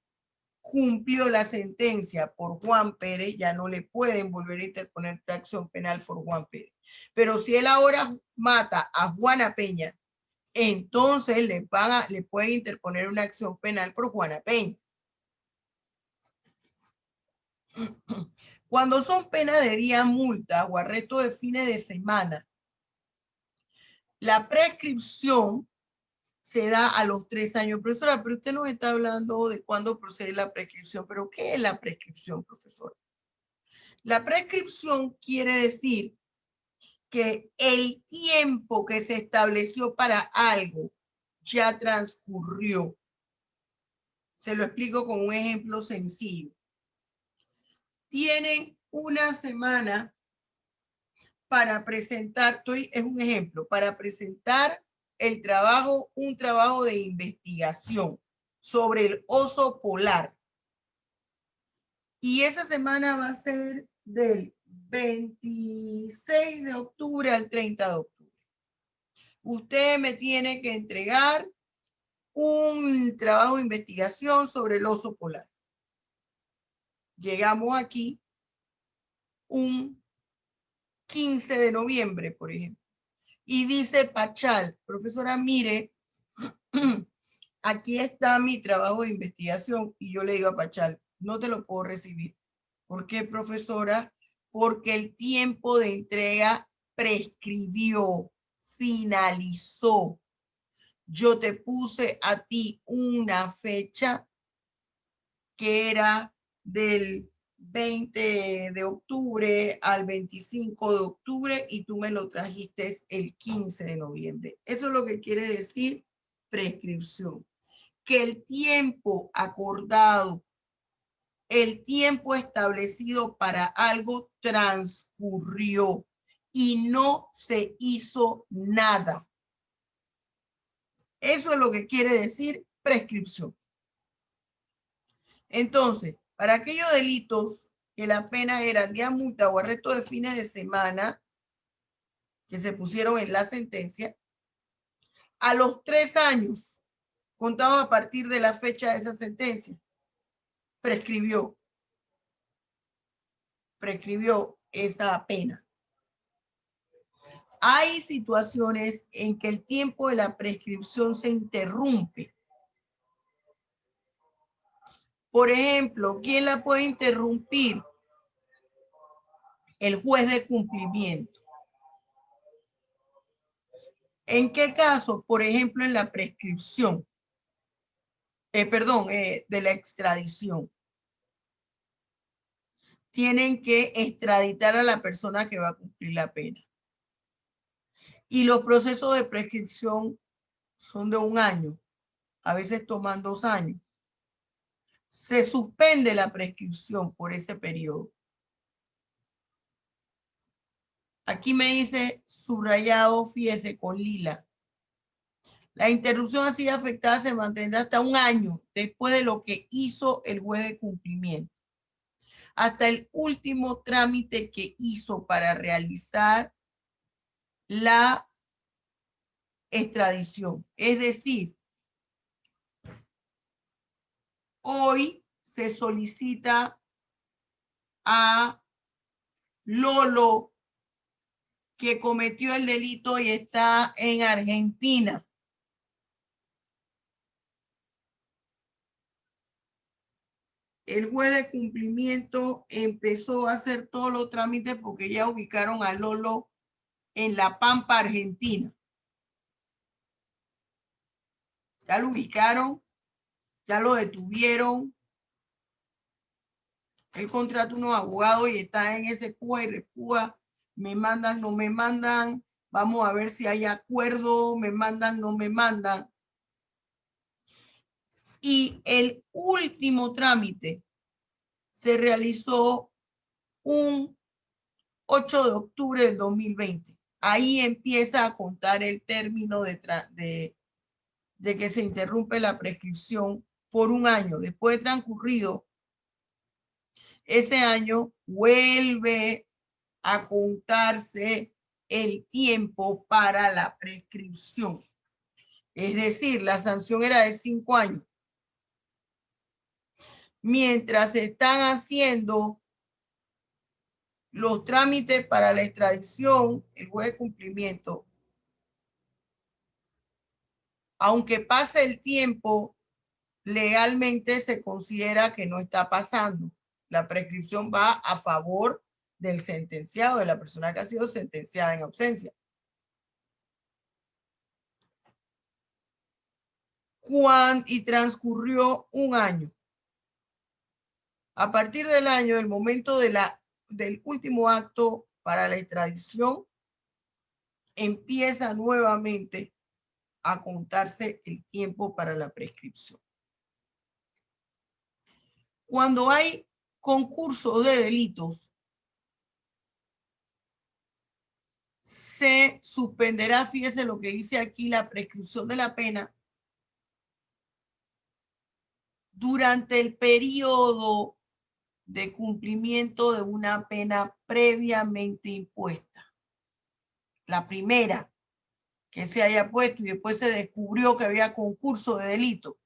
cumplió la sentencia por Juan Pérez, ya no le pueden volver a interponer acción penal por Juan Pérez. Pero si él ahora mata a Juana Peña, entonces le pueden interponer una acción penal por Juana Peña. Cuando son penas de día, multa o arresto de fines de semana, la prescripción se da a los 3 años. Profesora, pero usted nos está hablando de cuándo procede la prescripción. ¿Pero qué es la prescripción, profesora? La prescripción quiere decir que el tiempo que se estableció para algo ya transcurrió. Se lo explico con un ejemplo sencillo. Tienen una semana para presentar, es un ejemplo, para presentar el trabajo, un trabajo de investigación sobre el oso polar. Y esa semana va a ser del 26 de octubre al 30 de octubre. Usted me tiene que entregar un trabajo de investigación sobre el oso polar. Llegamos aquí un 15 de noviembre, por ejemplo. Y dice Pachal, profesora, mire, aquí está mi trabajo de investigación. Y yo le digo a Pachal, no te lo puedo recibir. ¿Por qué, profesora? Porque el tiempo de entrega prescribió, finalizó. Yo te puse a ti una fecha que era del 20 de octubre al 25 de octubre y tú me lo trajiste el 15 de noviembre. Eso es lo que quiere decir prescripción. Que el tiempo acordado, el tiempo establecido para algo transcurrió y no se hizo nada. Eso es lo que quiere decir prescripción. Entonces, para aquellos delitos que la pena era día multa o arresto de fines de semana que se pusieron en la sentencia, a los 3 años, contados a partir de la fecha de esa sentencia, prescribió esa pena. Hay situaciones en que el tiempo de la prescripción se interrumpe. Por ejemplo, ¿quién la puede interrumpir? El juez de cumplimiento. ¿En qué caso? Por ejemplo, en la prescripción. De la extradición. Tienen que extraditar a la persona que va a cumplir la pena. Y los procesos de prescripción son de 1 año a veces toman 2 años. Se suspende la prescripción por ese periodo. Aquí me dice subrayado, fíjese, con lila. La interrupción así afectada se mantendrá hasta 1 año después de lo que hizo el juez de cumplimiento, hasta el último trámite que hizo para realizar la extradición. Es decir, hoy se solicita a Lolo, que cometió el delito y está en Argentina. El juez de cumplimiento empezó a hacer todos los trámites porque ya ubicaron a Lolo en La Pampa, Argentina. Ya lo ubicaron, ya lo detuvieron. Él contrató unos abogados y está en ese púa y repúa. Me mandan, no me mandan. Vamos a ver si hay acuerdo. Me mandan, no me mandan. Y el último trámite se realizó un 8 de octubre del 2020. Ahí empieza a contar el término de que se interrumpe la prescripción por 1 año. Después de transcurrido ese año, vuelve a contarse el tiempo para la prescripción. Es decir, la sanción era de 5 años. Mientras se están haciendo los trámites para la extradición, el juez de cumplimiento, aunque pase el tiempo, legalmente se considera que no está pasando. La prescripción va a favor del sentenciado, de la persona que ha sido sentenciada en ausencia. Y transcurrió 1 año. A partir del año, el momento del último acto para la extradición, empieza nuevamente a contarse el tiempo para la prescripción. Cuando hay concurso de delitos, se suspenderá, fíjese lo que dice aquí, la prescripción de la pena durante el periodo de cumplimiento de una pena previamente impuesta. La primera que se haya puesto y después se descubrió que había concurso de delito.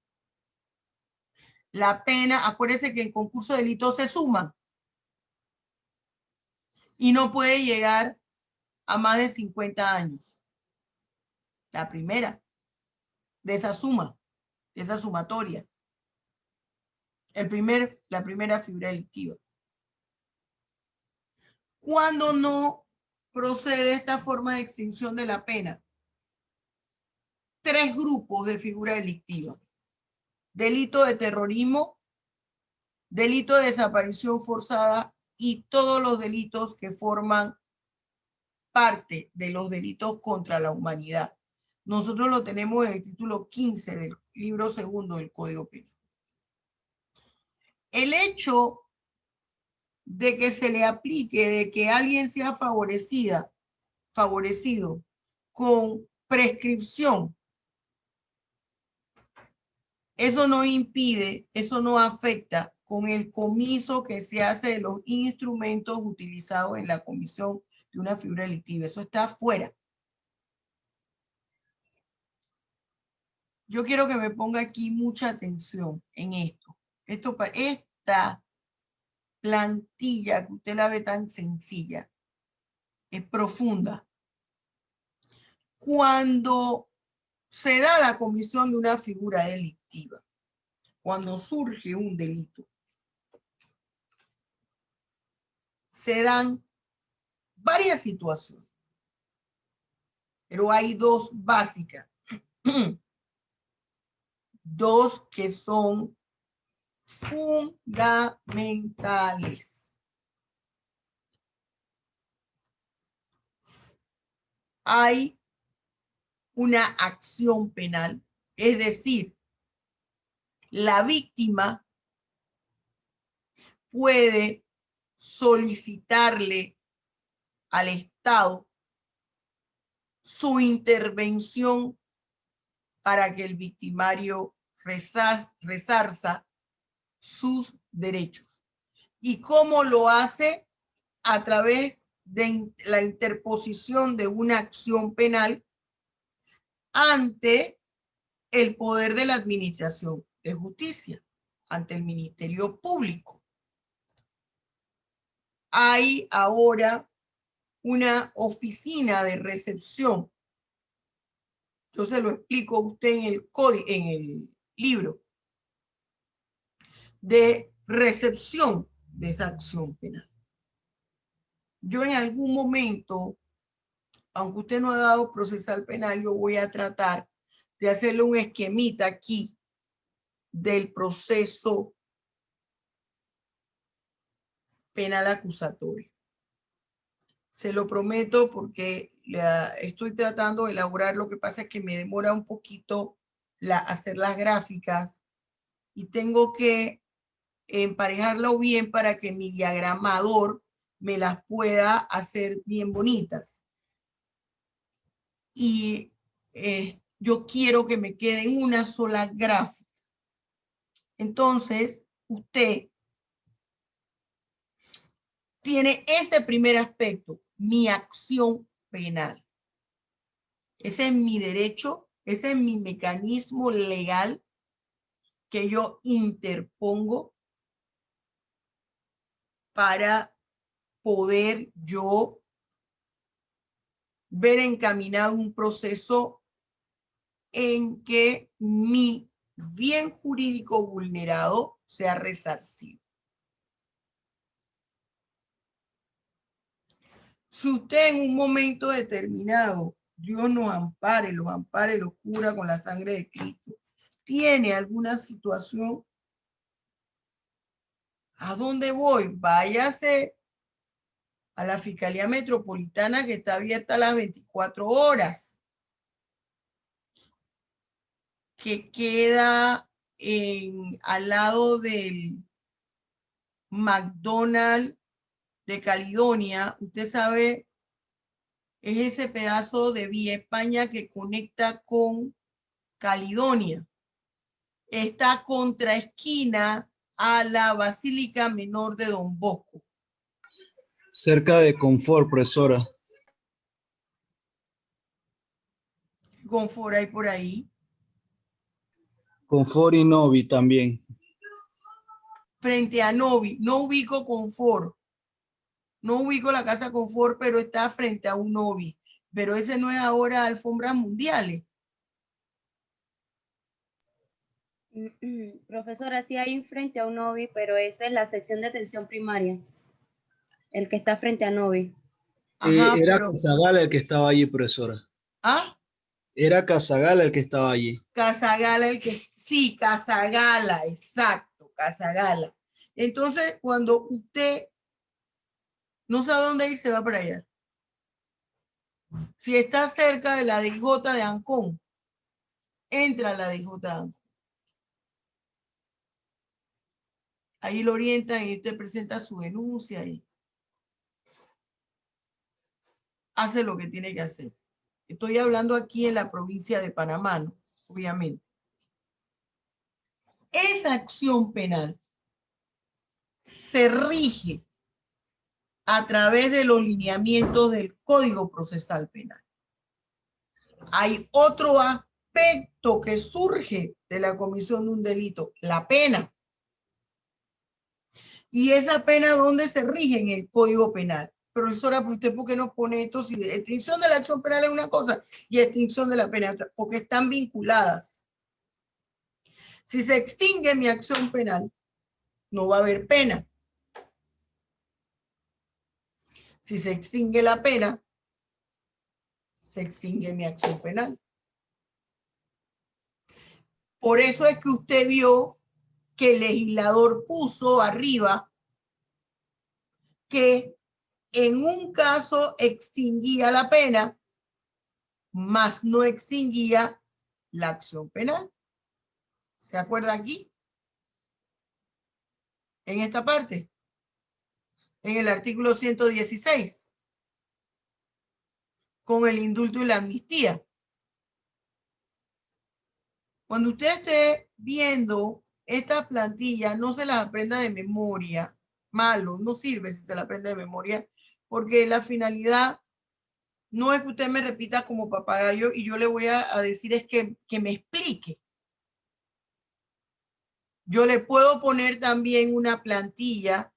La pena, acuérdense que en concurso de delito se suma y no puede llegar a más de 50 años. La primera de esa suma, de esa sumatoria. La primera figura delictiva. Cuando no procede esta forma de extinción de la pena, 3 grupos de figura delictiva: delito de terrorismo, delito de desaparición forzada y todos los delitos que forman parte de los delitos contra la humanidad. Nosotros lo tenemos en el título 15 del libro 2 del Código Penal. El hecho de que se le aplique, de que alguien sea favorecido con prescripción, eso no impide, eso no afecta con el comiso que se hace de los instrumentos utilizados en la comisión de una figura delictiva. Eso está fuera. Yo quiero que me ponga aquí mucha atención en esto. Esta plantilla que usted la ve tan sencilla es profunda. Cuando se da la comisión de una figura delictiva, cuando surge un delito, se dan varias situaciones, pero hay 2 básicas, 2 que son fundamentales. Hay una acción penal, es decir, la víctima puede solicitarle al Estado su intervención para que el victimario resarza sus derechos. ¿Y cómo lo hace? A través de la interposición de una acción penal ante el poder de la Administración de Justicia, ante el Ministerio Público. Hay ahora una oficina de recepción. Yo se lo explico a usted en el código, en el libro de recepción de esa acción penal. Yo en algún momento, aunque usted no ha dado procesal penal, yo voy a tratar de hacerle un esquemita aquí del proceso penal acusatorio. Se lo prometo porque estoy tratando de elaborar. Lo que pasa es que me demora un poquito hacer las gráficas y tengo que emparejarlo bien para que mi diagramador me las pueda hacer bien bonitas. Y yo quiero que me quede en una sola gráfica. Entonces, usted tiene ese primer aspecto, mi acción penal. Ese es mi derecho, ese es mi mecanismo legal que yo interpongo para poder yo ver encaminado un proceso en que mi bien jurídico vulnerado sea resarcido. Si usted en un momento determinado, Dios nos ampare, los cura con la sangre de Cristo, tiene alguna situación, ¿a dónde voy? Váyase a la Fiscalía Metropolitana, que está abierta a las 24 horas, que queda al lado del McDonald's de Caledonia. Usted sabe, es ese pedazo de vía España que conecta con Caledonia. Está contra esquina a la Basílica Menor de Don Bosco. Cerca de Confort, profesora. Confort hay por ahí. Confort y Novi también. Frente a Novi. No ubico Confort. No ubico la casa Confort, pero está frente a un Novi. Pero ese no es ahora Alfombras Mundiales. Profesora, sí hay frente a un Novi, pero esa es la sección de atención primaria. El que está frente a Novi. Ajá, Era pero... Casagala el que estaba allí, profesora. ¿Ah? Era Casagala el que estaba allí. Casagala, sí, Casagala, exacto, Casagala. Entonces, cuando usted no sabe dónde ir, se va para allá. Si está cerca de la DJ de Ancón, entra a la DJ de Ancón. Ahí lo orientan y usted presenta su denuncia y hace lo que tiene que hacer. Estoy hablando aquí en la provincia de Panamá, ¿no? Obviamente. Esa acción penal se rige a través de los lineamientos del Código Procesal Penal. Hay otro aspecto que surge de la comisión de un delito, la pena. Y esa pena, ¿dónde se rige? En el Código Penal. Profesora, ¿usted por qué nos pone esto? Si extinción de la acción penal es una cosa y extinción de la pena es otra, porque están vinculadas. Si se extingue mi acción penal, no va a haber pena. Si se extingue la pena, se extingue mi acción penal. Por eso es que usted vio que el legislador puso arriba que en un caso extinguía la pena, mas no extinguía la acción penal. ¿Se acuerda aquí? en esta parte, en el artículo 116, con el indulto y la amnistía. Cuando usted esté viendo esta plantilla, no se las aprenda de memoria. Malo, no sirve si se la aprende de memoria, porque la finalidad no es que usted me repita como papagayo y yo le voy a decir es que me explique. Yo le puedo poner también una plantilla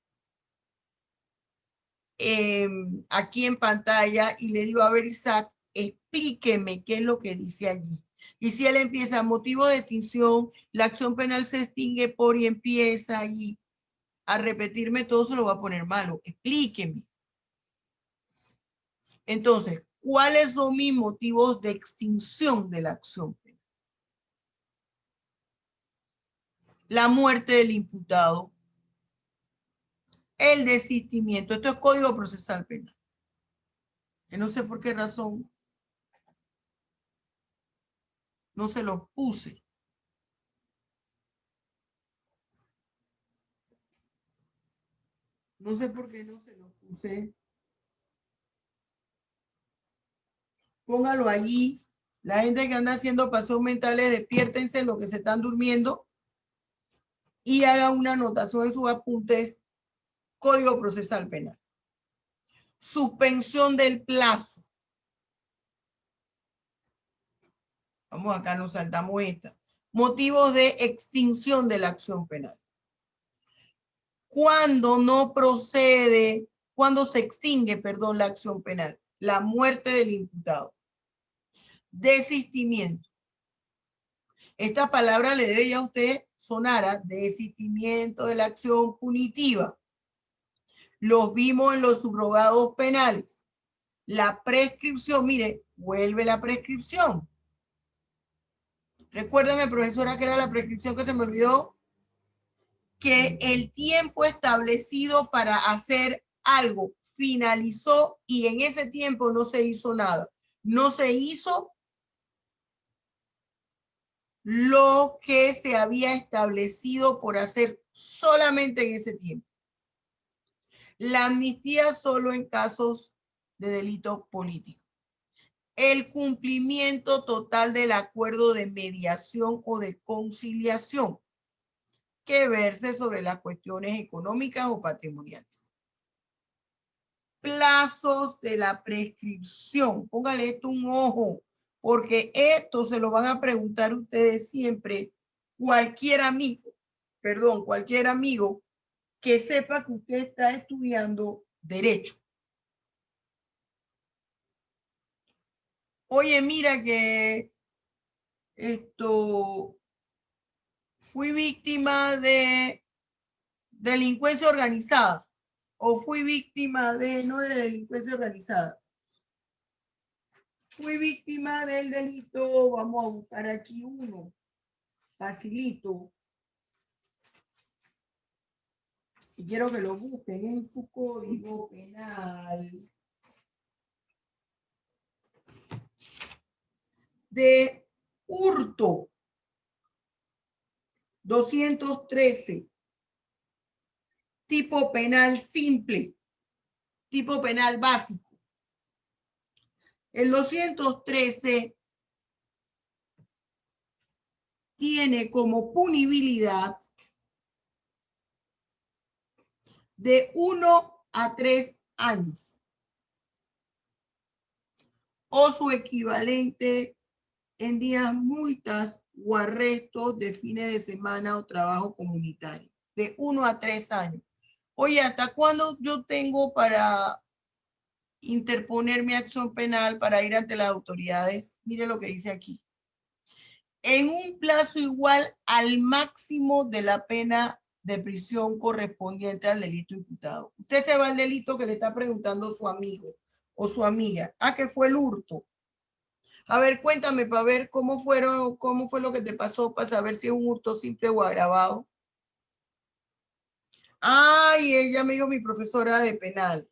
aquí en pantalla y le digo, a ver, Isaac, explíqueme qué es lo que dice allí. Y si él empieza, motivo de extinción, la acción penal se extingue por y empieza y a repetirme todo, se lo va a poner malo. Explíqueme. Entonces, ¿cuáles son mis motivos de extinción de la acción penal? La muerte del imputado, el desistimiento. Esto es Código Procesal Penal. Que no sé por qué razón no se los puse. No sé por qué no se los puse. Póngalo allí. La gente que anda haciendo paseos mentales, despiértense lo que se están durmiendo y hagan una anotación en sus apuntes. Código Procesal Penal. Suspensión del plazo. Vamos acá, nos saltamos esta. Motivos de extinción de la acción penal. Cuando no procede, cuando se extingue, perdón, la acción penal. La muerte del imputado. Desistimiento. Esta palabra le debe ya a usted sonar a desistimiento de la acción punitiva. Los vimos en los subrogados penales. La prescripción, mire, vuelve la prescripción. Recuérdame, profesora, que era la prescripción que se me olvidó. Que el tiempo establecido para hacer algo finalizó y en ese tiempo no se hizo nada. No se hizo lo que se había establecido por hacer solamente en ese tiempo. La amnistía solo en casos de delito político. El cumplimiento total del acuerdo de mediación o de conciliación que verse sobre las cuestiones económicas o patrimoniales. Plazos de la prescripción. Póngale esto un ojo, porque esto se lo van a preguntar ustedes siempre. Cualquier amigo que sepa que usted está estudiando derecho. Oye, mira que fui víctima de delincuencia organizada o fui víctima no de delincuencia organizada. Fui víctima del delito, vamos a buscar aquí uno, facilito. Y quiero que lo busquen en su código penal. De hurto. 213. Tipo penal simple. Tipo penal básico. El 213 tiene como punibilidad de 1 a 3 años. O su equivalente en días multas o arrestos de fines de semana o trabajo comunitario. De 1 a 3 años. Oye, ¿hasta cuándo yo tengo para interponer mi acción penal para ir ante las autoridades? Mire lo que dice aquí. En un plazo igual al máximo de la pena de prisión correspondiente al delito imputado. Usted se va al delito que le está preguntando su amigo o su amiga. Ah, que fue el hurto. A ver, cuéntame para ver cómo fue lo que te pasó para saber si es un hurto simple o agravado. Ay, ella me dijo mi profesora de penal.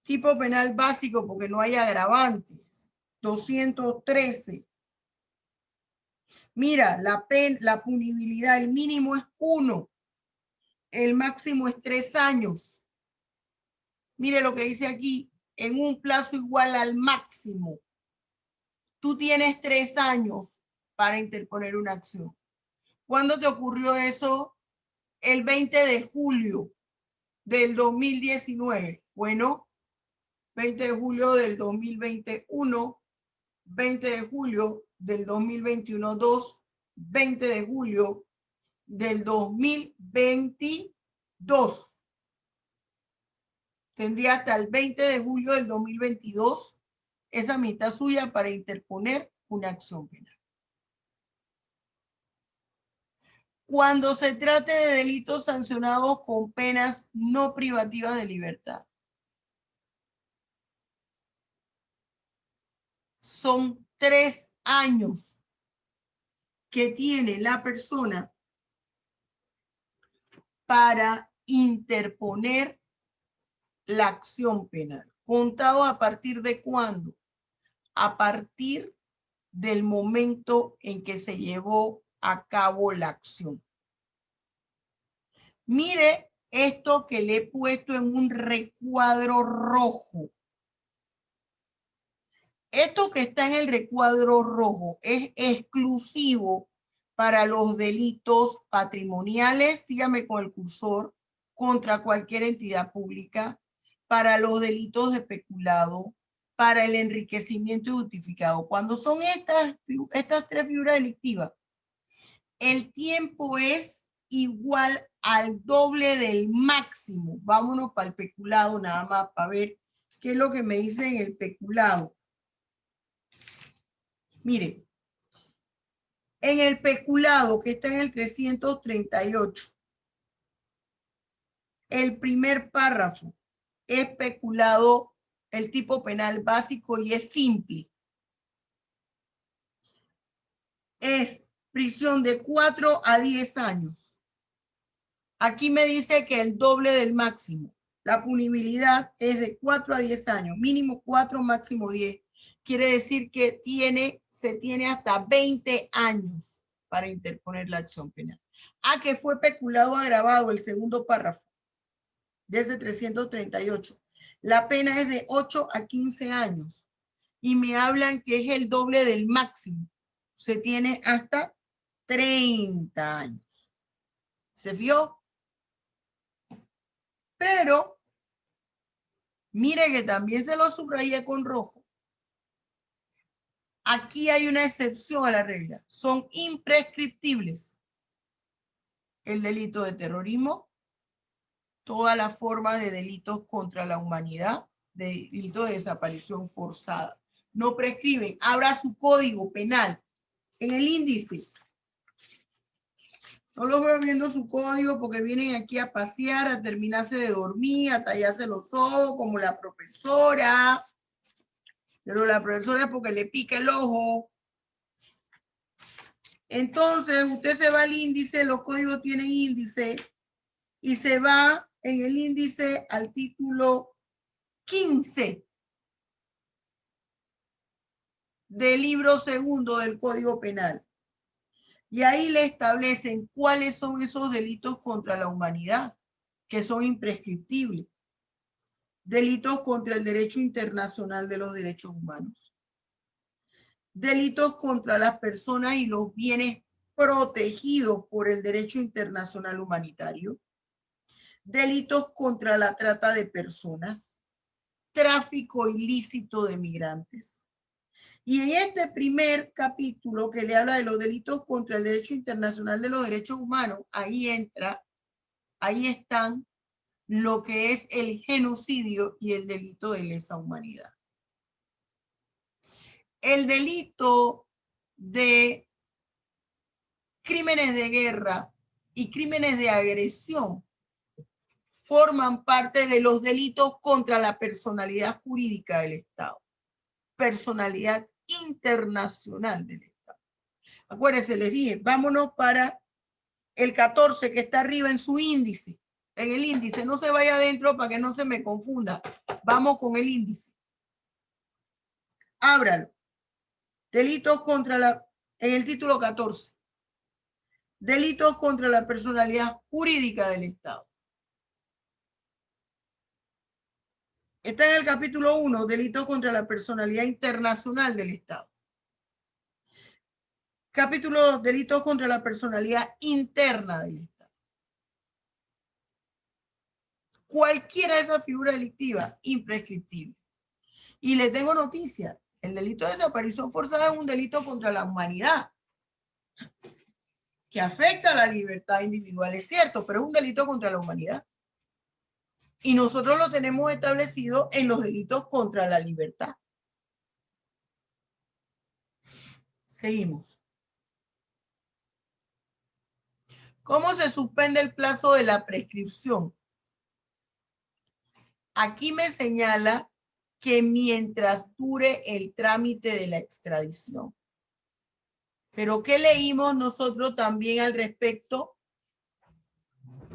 Tipo penal básico porque no hay agravantes. 213. Mira, la punibilidad, el mínimo es 1. el máximo es 3 años. Mire lo que dice aquí, en un plazo igual al máximo. Tú tienes 3 años para interponer una acción. ¿Cuándo te ocurrió eso? El 20 de julio del 2019. Bueno, 20 de julio del 2021, 20 de julio del 2021, 20 de julio del 2022. Tendría hasta el 20 de julio del 2022 esa mitad suya para interponer una acción penal. Cuando se trate de delitos sancionados con penas no privativas de libertad, son 3 años que tiene la persona para interponer la acción penal. ¿Contado a partir de cuándo? A partir del momento en que se llevó a cabo la acción. Mire esto que le he puesto en un recuadro rojo. Esto que está en el recuadro rojo es exclusivo para los delitos patrimoniales, sígame con el cursor, contra cualquier entidad pública, para los delitos de peculado, para el enriquecimiento justificado. Cuando son estas 3 figuras delictivas, el tiempo es igual al doble del máximo. Vámonos para el peculado nada más para ver qué es lo que me dice en el peculado. Mire, en el peculado que está en el 338, el primer párrafo es peculado, el tipo penal básico y es simple. Es prisión de 4 a 10 años. Aquí me dice que el doble del máximo. La punibilidad es de 4 a 10 años, mínimo 4, máximo 10. Quiere decir que se tiene hasta 20 años para interponer la acción penal. Que fue peculado agravado, el segundo párrafo de ese 338. La pena es de 8 a 15 años. Y me hablan que es el doble del máximo. Se tiene hasta 30 años. ¿Se vio? Pero, mire que también se lo subrayé con rojo. Aquí hay una excepción a la regla. Son imprescriptibles. El delito de terrorismo, todas las formas de delitos contra la humanidad, delito de desaparición forzada. No prescriben. Abra su código penal en el índice. No los veo viendo su código porque vienen aquí a pasear, a terminarse de dormir, a tallarse los ojos como la profesora. Pero la profesora es porque le pica el ojo. Entonces, usted se va al índice, los códigos tienen índice, y se va en el índice al título 15 del libro segundo del Código Penal. Y ahí le establecen cuáles son esos delitos contra la humanidad, que son imprescriptibles. Delitos contra el derecho internacional de los derechos humanos. Delitos contra las personas y los bienes protegidos por el derecho internacional humanitario. Delitos contra la trata de personas. Tráfico ilícito de migrantes. Y en este primer capítulo que le habla de los delitos contra el derecho internacional de los derechos humanos, ahí están lo que es el genocidio y el delito de lesa humanidad. El delito de crímenes de guerra y crímenes de agresión forman parte de los delitos contra la personalidad jurídica del Estado. Personalidad internacional del Estado. Acuérdense, les dije, vámonos para el 14 que está arriba en su índice. En el índice, no se vaya adentro para que no se me confunda. Vamos con el índice. Ábralo. Delitos contra en el título 14. Delitos contra la personalidad jurídica del Estado. Está en el capítulo 1, delitos contra la personalidad internacional del Estado. Capítulo 2, delitos contra la personalidad interna del Estado. Cualquiera de esas figuras delictivas, imprescriptible. Y le tengo noticia, el delito de desaparición forzada es un delito contra la humanidad, que afecta a la libertad individual, es cierto, pero es un delito contra la humanidad. Y nosotros lo tenemos establecido en los delitos contra la libertad. Seguimos. ¿Cómo se suspende el plazo de la prescripción? Aquí me señala que mientras dure el trámite de la extradición. Pero ¿qué leímos nosotros también al respecto?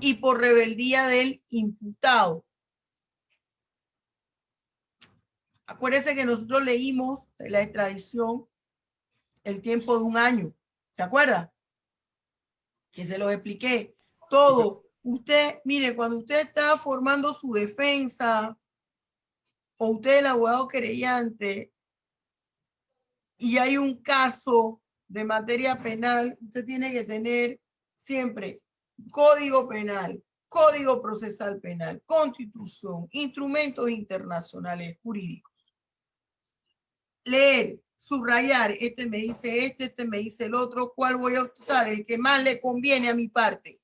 Y por rebeldía del imputado. Acuérdense que nosotros leímos de la extradición el tiempo de 1 año. ¿Se acuerda? Que se los expliqué. Todo. Usted, mire, cuando usted está formando su defensa o usted es el abogado querellante y hay un caso de materia penal, usted tiene que tener siempre Código Penal, Código Procesal Penal, Constitución, instrumentos internacionales jurídicos. Leer, subrayar, este me dice este me dice el otro, ¿cuál voy a usar? El que más le conviene a mi parte.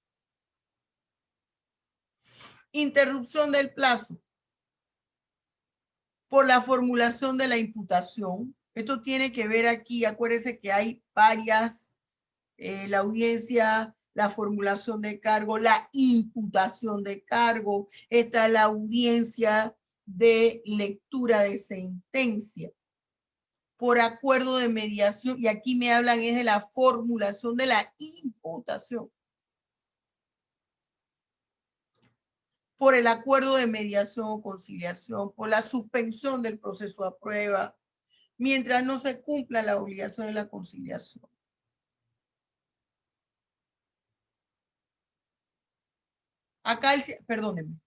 Interrupción del plazo por la formulación de la imputación. Esto tiene que ver aquí, acuérdense que hay varias, la audiencia, la formulación de cargo, la imputación de cargo, está la audiencia de lectura de sentencia por acuerdo de mediación, y aquí me hablan es de la formulación de la imputación. Por el acuerdo de mediación o conciliación, por la suspensión del proceso a prueba, mientras no se cumpla la obligación de la conciliación. Acá, perdónenme.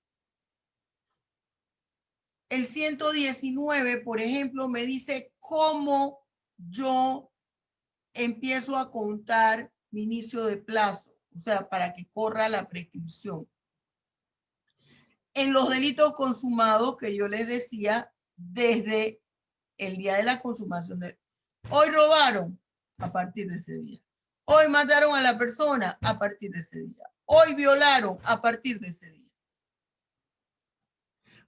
El 119, por ejemplo, me dice cómo yo empiezo a contar mi inicio de plazo, o sea, para que corra la prescripción. En los delitos consumados, que yo les decía, desde el día de la consumación. Hoy robaron, a partir de ese día. Hoy mataron a la persona, a partir de ese día. Hoy violaron, a partir de ese día.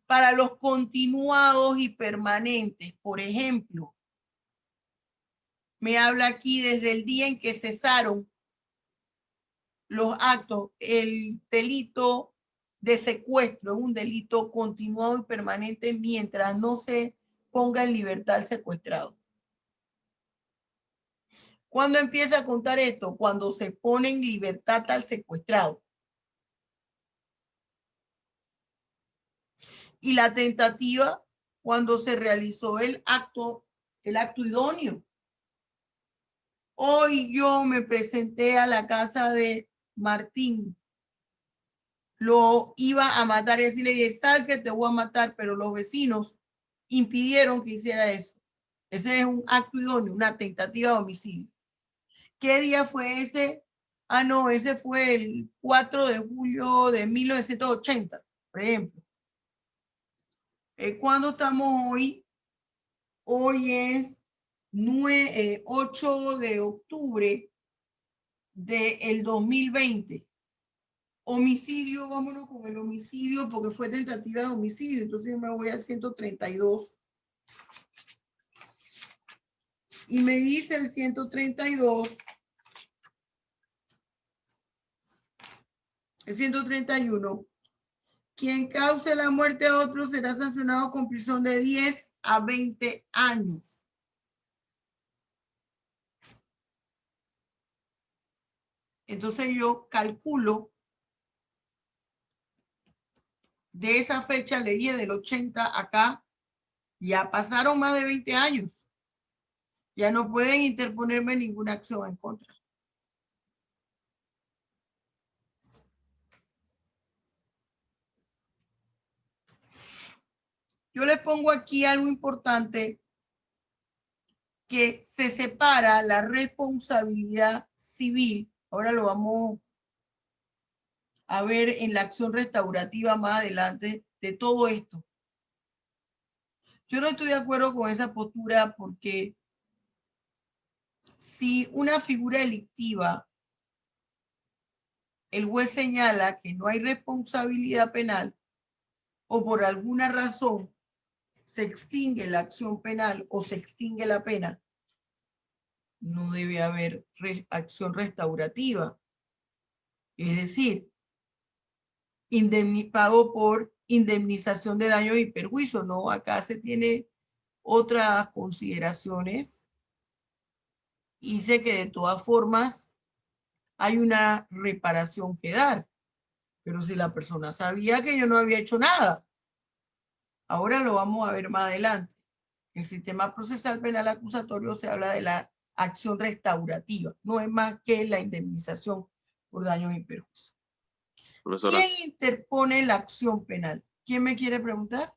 Para los continuados y permanentes, por ejemplo, me habla aquí desde el día en que cesaron los actos. El delito de secuestro es un delito continuado y permanente mientras no se ponga en libertad al secuestrado. ¿Cuándo empieza a contar esto? Cuando se pone en libertad al secuestrado. Y la tentativa, cuando se realizó el acto idóneo. Hoy yo me presenté a la casa de Martín. Lo iba a matar y decirle, sal que te voy a matar, pero los vecinos impidieron que hiciera eso. Ese es un acto idóneo, una tentativa de homicidio. ¿Qué día fue ese? Ah, no, ese fue el 4 de julio de 1980, por ejemplo. ¿Cuándo estamos hoy? Hoy es 8 de octubre del 2020. Homicidio, vámonos con el homicidio porque fue tentativa de homicidio. Entonces yo me voy al 132. Y me dice el 132, el 131, quien cause la muerte a otro será sancionado con prisión de 10 a 20 años. Entonces yo calculo de esa fecha, le dije del 80 acá, ya pasaron más de 20 años. Ya no pueden interponerme ninguna acción en contra. Yo les pongo aquí algo importante, que se separa la responsabilidad civil. Ahora lo vamos a ver en la acción restaurativa más adelante de todo esto. Yo no estoy de acuerdo con esa postura porque si una figura delictiva, el juez señala que no hay responsabilidad penal o por alguna razón se extingue la acción penal o se extingue la pena, no debe haber acción restaurativa. Es decir, pago por indemnización de daños y perjuicios. No, acá se tiene otras consideraciones. Y dice que de todas formas hay una reparación que dar. Pero si la persona sabía que yo no había hecho nada, ahora lo vamos a ver más adelante. El sistema procesal penal acusatorio se habla de la acción restaurativa. No es más que la indemnización por daños y perjuicios. Profesora, ¿Quién interpone la acción penal? ¿Quién me quiere preguntar?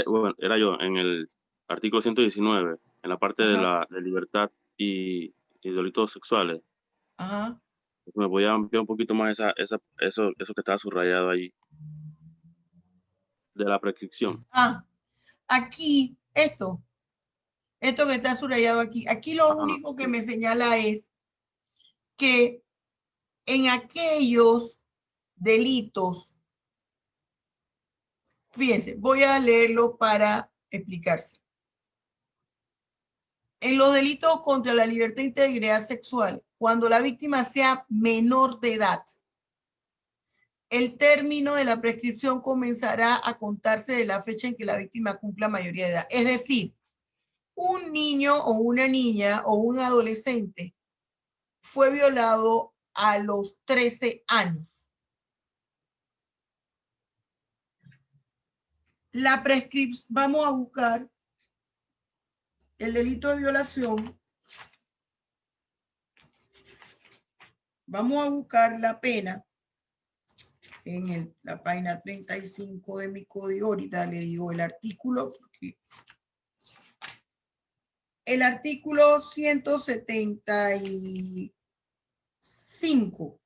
bueno, era yo, en el artículo 119, en la parte de la de libertad y delitos sexuales. Ajá. ¿Me voy a ampliar un poquito más eso que estaba subrayado ahí? De la prescripción. Aquí, esto que está subrayado aquí lo único que me señala es que en aquellos delitos, fíjense, voy a leerlo para explicarse. En los delitos contra la libertad e integridad sexual, cuando la víctima sea menor de edad, el término de la prescripción comenzará a contarse de la fecha en que la víctima cumpla mayoría de edad. Es decir, un niño o una niña o un adolescente fue violado a los 13 años. La prescripción, vamos a buscar el delito de violación. Vamos a buscar la pena en la página 35 de mi código. Ahorita le digo el artículo. El artículo 175.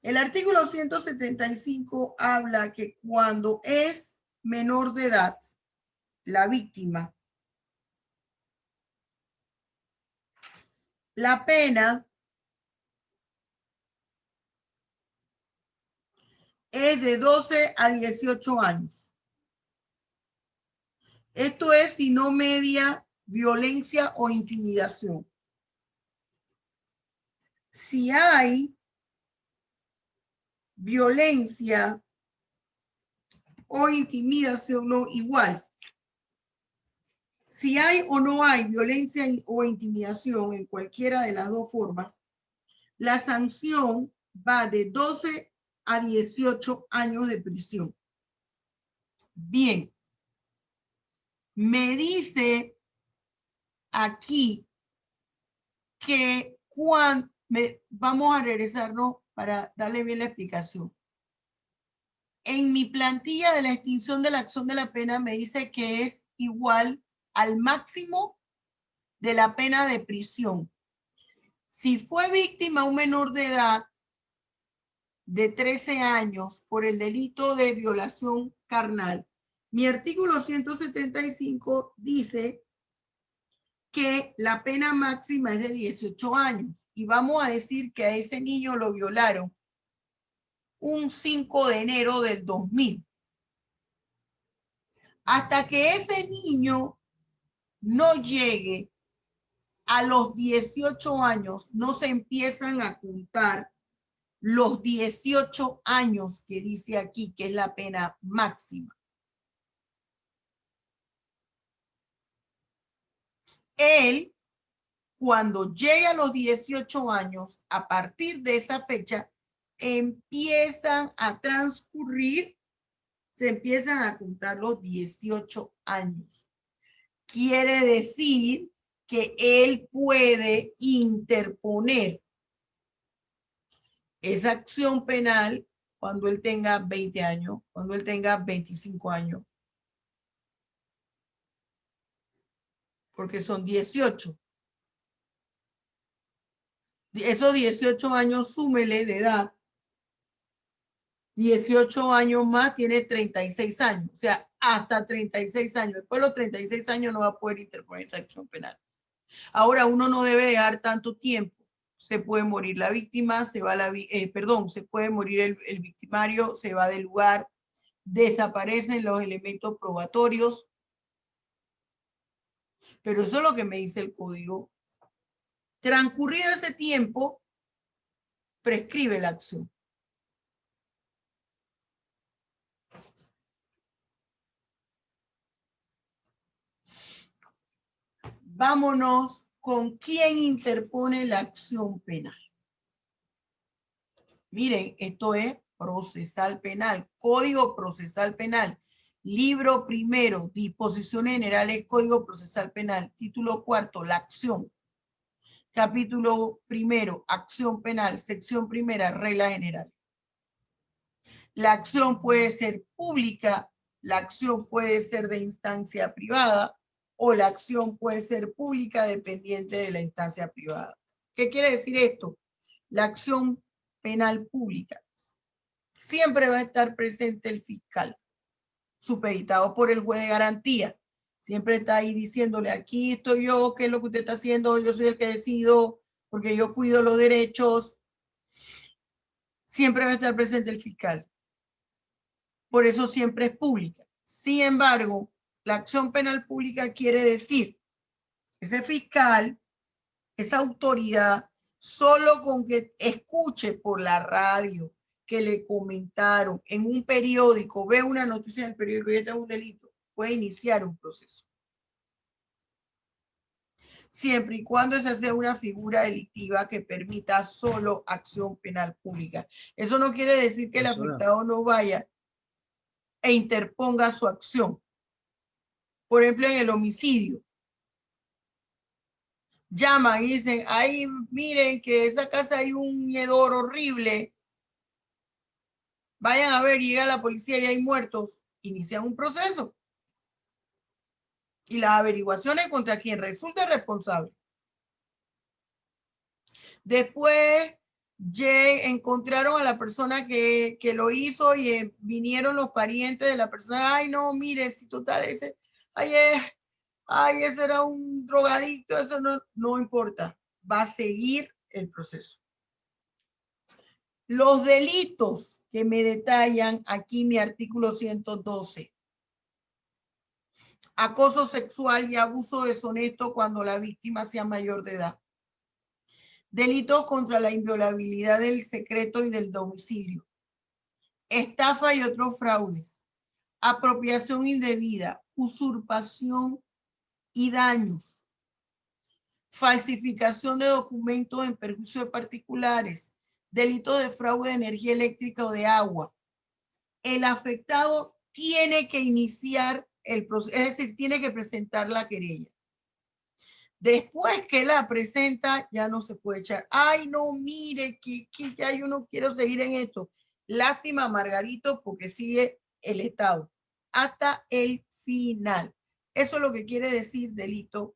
El artículo 175 habla que cuando es menor de edad, la víctima, la pena es de 12 a 18 años. Esto es si no media violencia o intimidación. Si hay violencia o intimidación, no, igual. Si hay o no hay violencia o intimidación en cualquiera de las dos formas, la sanción va de 12 a 18 años de prisión. Bien. Me dice aquí que vamos a regresarnos para darle bien la explicación. En mi plantilla de la extinción de la acción de la pena me dice que es igual al máximo de la pena de prisión. Si fue víctima un menor de edad de 13 años por el delito de violación carnal, mi artículo 175 dice que la pena máxima es de 18 años y vamos a decir que a ese niño lo violaron un 5 de enero del 2000. Hasta que ese niño no llegue a los 18 años, no se empiezan a contar los 18 años que dice aquí, que es la pena máxima. Él, cuando llegue a los 18 años, a partir de esa fecha, empiezan a transcurrir, se empiezan a contar los 18 años. Quiere decir que él puede interponer esa acción penal cuando él tenga 20 años, cuando él tenga 25 años. Porque son 18. Esos 18 años, súmele de edad. 18 años más tiene 36 años. O sea, hasta 36 años. Después de los 36 años no va a poder interponer esa acción penal. Ahora, uno no debe dejar tanto tiempo. Se puede morir la víctima, se puede morir el victimario, se va del lugar, desaparecen los elementos probatorios. Pero eso es lo que me dice el código. Transcurrido ese tiempo, prescribe la acción. Vámonos con quién interpone la acción penal. Miren, esto es procesal penal, Código Procesal Penal, libro primero, disposiciones generales, Código Procesal Penal, título cuarto, la acción. Capítulo primero, acción penal, sección primera, regla general. La acción puede ser pública, la acción puede ser de instancia privada o la acción puede ser pública dependiente de la instancia privada. ¿Qué quiere decir esto? La acción penal pública. Siempre va a estar presente el fiscal, supeditado por el juez de garantía. Siempre está ahí diciéndole, aquí estoy yo, ¿qué es lo que usted está haciendo? Yo soy el que decido, porque yo cuido los derechos. Siempre va a estar presente el fiscal. Por eso siempre es pública. Sin embargo, la acción penal pública quiere decir, ese fiscal, esa autoridad, solo con que escuche por la radio que le comentaron en un periódico, ve una noticia en el periódico y este es un delito, puede iniciar un proceso. Siempre y cuando esa sea una figura delictiva que permita solo acción penal pública. Eso no quiere decir que el afectado no vaya e interponga su acción. Por ejemplo, en el homicidio. Llaman y dicen, ahí miren que esa casa hay un hedor horrible. Vayan a ver, llega la policía y hay muertos. Inician un proceso. Y las averiguaciones contra quien resulte responsable. Después encontraron a la persona que lo hizo y vinieron los parientes de la persona. Ay, no, mire, si total, ese era un drogadicto, eso no importa. Va a seguir el proceso. Los delitos que me detallan aquí mi artículo 112. Acoso sexual y abuso deshonesto cuando la víctima sea mayor de edad. Delitos contra la inviolabilidad del secreto y del domicilio. Estafa y otros fraudes. Apropiación indebida, usurpación y daños. Falsificación de documentos en perjuicio de particulares. Delitos de fraude de energía eléctrica o de agua. El afectado tiene que iniciar el proceso, es decir, tiene que presentar la querella. Después que la presenta, ya no se puede echar. Ay, no, mire, que ya yo no quiero seguir en esto. Lástima, Margarito, porque sigue el Estado hasta el final. Eso es lo que quiere decir delito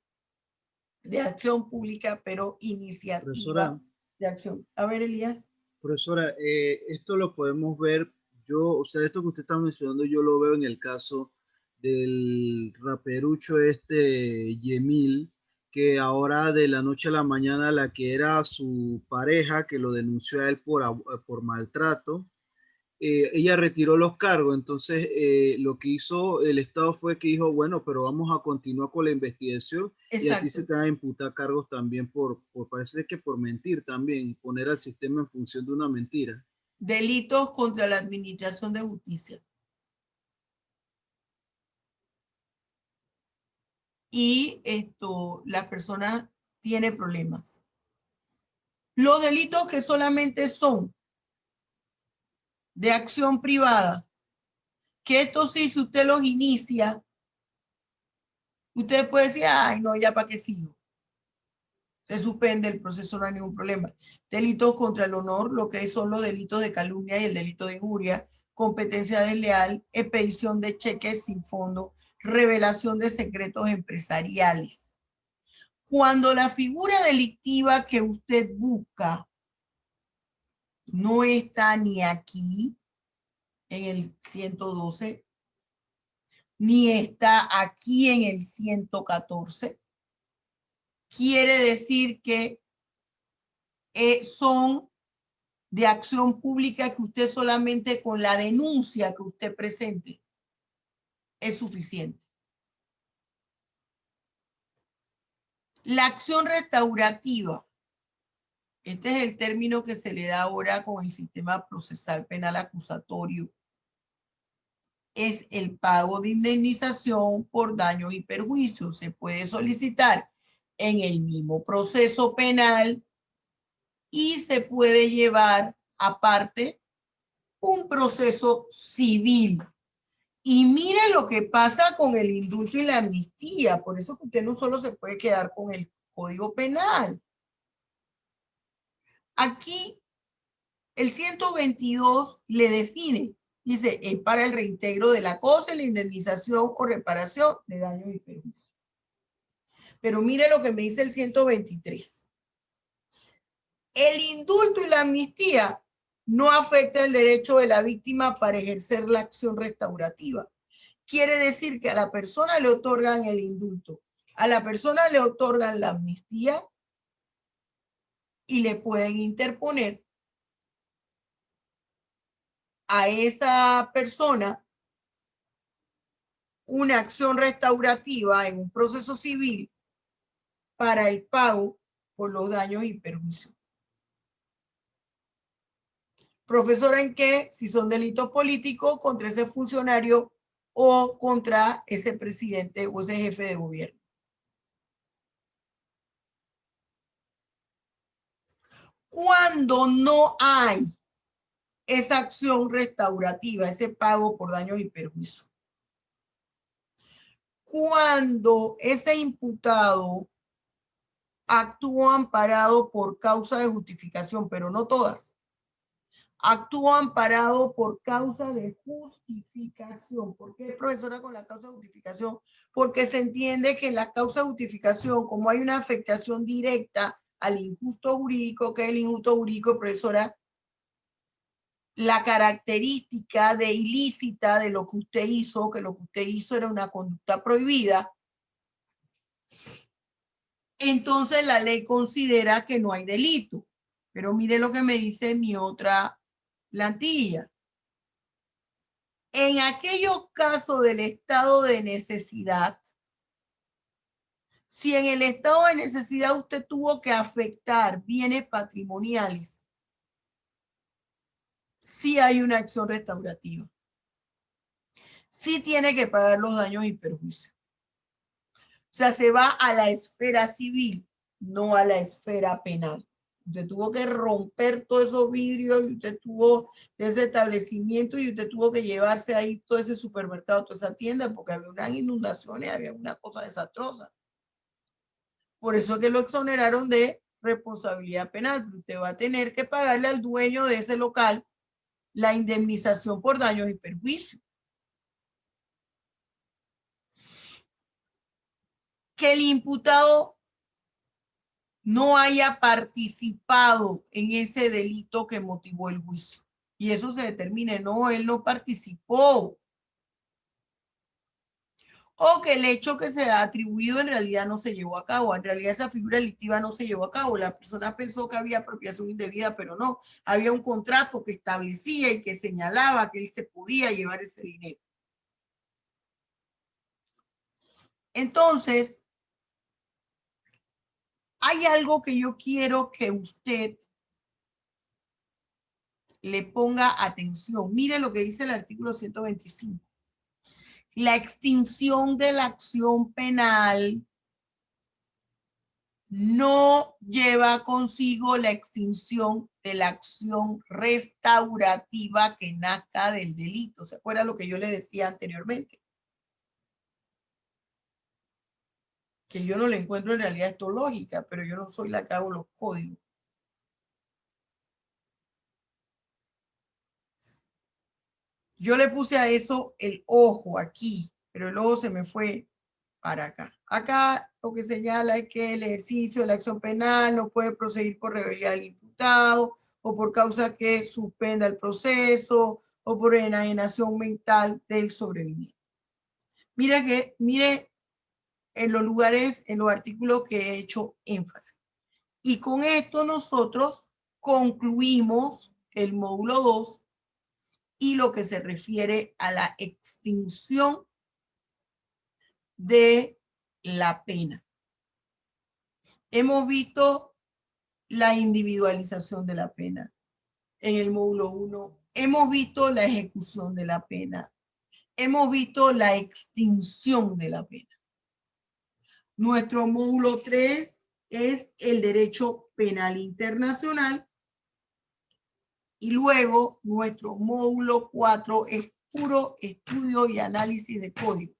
de acción pública, pero iniciativa Profesora, de acción. A ver, Elías. Profesora, esto lo podemos ver, esto que usted está mencionando, yo lo veo en el caso del raperucho Yemil, que ahora de la noche a la mañana la que era su pareja, que lo denunció a él por maltrato, ella retiró los cargos. Entonces lo que hizo el Estado fue que dijo, bueno, pero vamos a continuar con la investigación. Exacto. Y a ti se te van a imputar cargos también parece que por mentir también, poner al sistema en función de una mentira. Delitos contra la administración de justicia. Y las personas tienen problemas. Los delitos que solamente son de acción privada, que esto sí, si usted los inicia, usted puede decir, ay, no, ya para qué sigo. Se suspende el proceso, no hay ningún problema. Delitos contra el honor, lo que son los delitos de calumnia y el delito de injuria, competencia desleal, expedición de cheques sin fondo, revelación de secretos empresariales. Cuando la figura delictiva que usted busca no está ni aquí, en el 112, ni está aquí en el 114, quiere decir que son de acción pública que usted solamente con la denuncia que usted presente es suficiente. La acción restaurativa, este es el término que se le da ahora con el sistema procesal penal acusatorio, es el pago de indemnización por daños y perjuicios. Se puede solicitar en el mismo proceso penal y se puede llevar aparte un proceso civil. Y mire lo que pasa con el indulto y la amnistía. Por eso que usted no solo se puede quedar con el Código Penal. Aquí el 122 le define. Dice, es para el reintegro de la cosa, la indemnización o reparación de daños y perjuicios. Pero mire lo que me dice el 123. El indulto y la amnistía no afecta el derecho de la víctima para ejercer la acción restaurativa. Quiere decir que a la persona le otorgan el indulto, a la persona le otorgan la amnistía y le pueden interponer a esa persona una acción restaurativa en un proceso civil para el pago por los daños y perjuicios. Profesora, ¿en qué? Si son delitos políticos contra ese funcionario o contra ese presidente o ese jefe de gobierno. Cuando no hay esa acción restaurativa, ese pago por daños y perjuicios. Cuando ese imputado actúa amparado por causa de justificación, pero no todas. Actúa amparado por causa de justificación. ¿Por qué, profesora, con la causa de justificación? Porque se entiende que en la causa de justificación, como hay una afectación directa al injusto jurídico, que es el injusto jurídico, profesora, la característica de ilícita de lo que usted hizo, que lo que usted hizo era una conducta prohibida, entonces la ley considera que no hay delito. Pero mire lo que me dice mi otra plantilla. En aquellos casos del estado de necesidad, si en el estado de necesidad usted tuvo que afectar bienes patrimoniales, sí hay una acción restaurativa. Sí tiene que pagar los daños y perjuicios. O sea, se va a la esfera civil, no a la esfera penal. Usted tuvo que romper todos esos vidrios y usted tuvo ese establecimiento y usted tuvo que llevarse ahí todo ese supermercado, toda esa tienda, porque había unas inundaciones, había una cosa desastrosa. Por eso es que lo exoneraron de responsabilidad penal. Usted va a tener que pagarle al dueño de ese local la indemnización por daños y perjuicios. Que el imputado no haya participado en ese delito que motivó el juicio. Y eso se determine, no, él no participó. O que el hecho que se ha atribuido en realidad no se llevó a cabo. En realidad esa figura delictiva no se llevó a cabo. La persona pensó que había apropiación indebida, pero no. Había un contrato que establecía y que señalaba que él se podía llevar ese dinero. Entonces, hay algo que yo quiero que usted le ponga atención. Mire lo que dice el artículo 125. La extinción de la acción penal no lleva consigo la extinción de la acción restaurativa que nazca del delito. ¿Se acuerda lo que yo le decía anteriormente? que yo no le encuentro en realidad esto lógica, pero yo no soy la que hago los códigos. Yo le puse a eso el ojo aquí, pero el ojo se me fue para acá. Acá lo que señala es que el ejercicio de la acción penal no puede proseguir por rebeldía del imputado o por causa que suspenda el proceso o por enajenación mental del sobreviviente. Mire en los lugares, en los artículos que he hecho énfasis. Y con esto nosotros concluimos el módulo 2 y lo que se refiere a la extinción de la pena. Hemos visto la individualización de la pena en el módulo 1. Hemos visto la ejecución de la pena. Hemos visto la extinción de la pena. Nuestro módulo 3 es el derecho penal internacional. Y luego nuestro módulo 4 es puro estudio y análisis de código.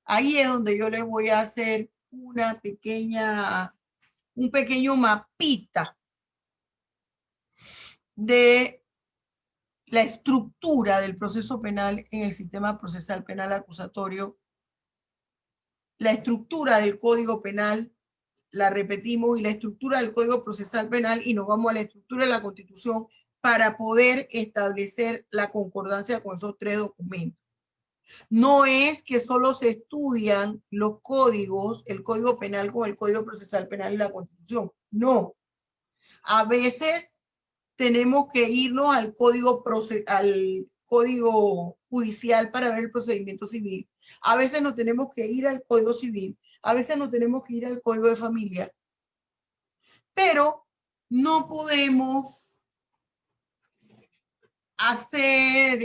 Ahí es donde yo les voy a hacer un pequeño mapita de la estructura del proceso penal en el sistema procesal penal acusatorio, la estructura del Código Penal, la repetimos, y la estructura del Código Procesal Penal, y nos vamos a la estructura de la Constitución para poder establecer la concordancia con esos tres documentos. No es que solo se estudian los códigos, el Código Penal con el Código Procesal Penal y la Constitución. No. A veces tenemos que irnos al código judicial para ver el procedimiento civil. A veces nos tenemos que ir al Código Civil. A veces nos tenemos que ir al Código de Familia. Pero no podemos hacer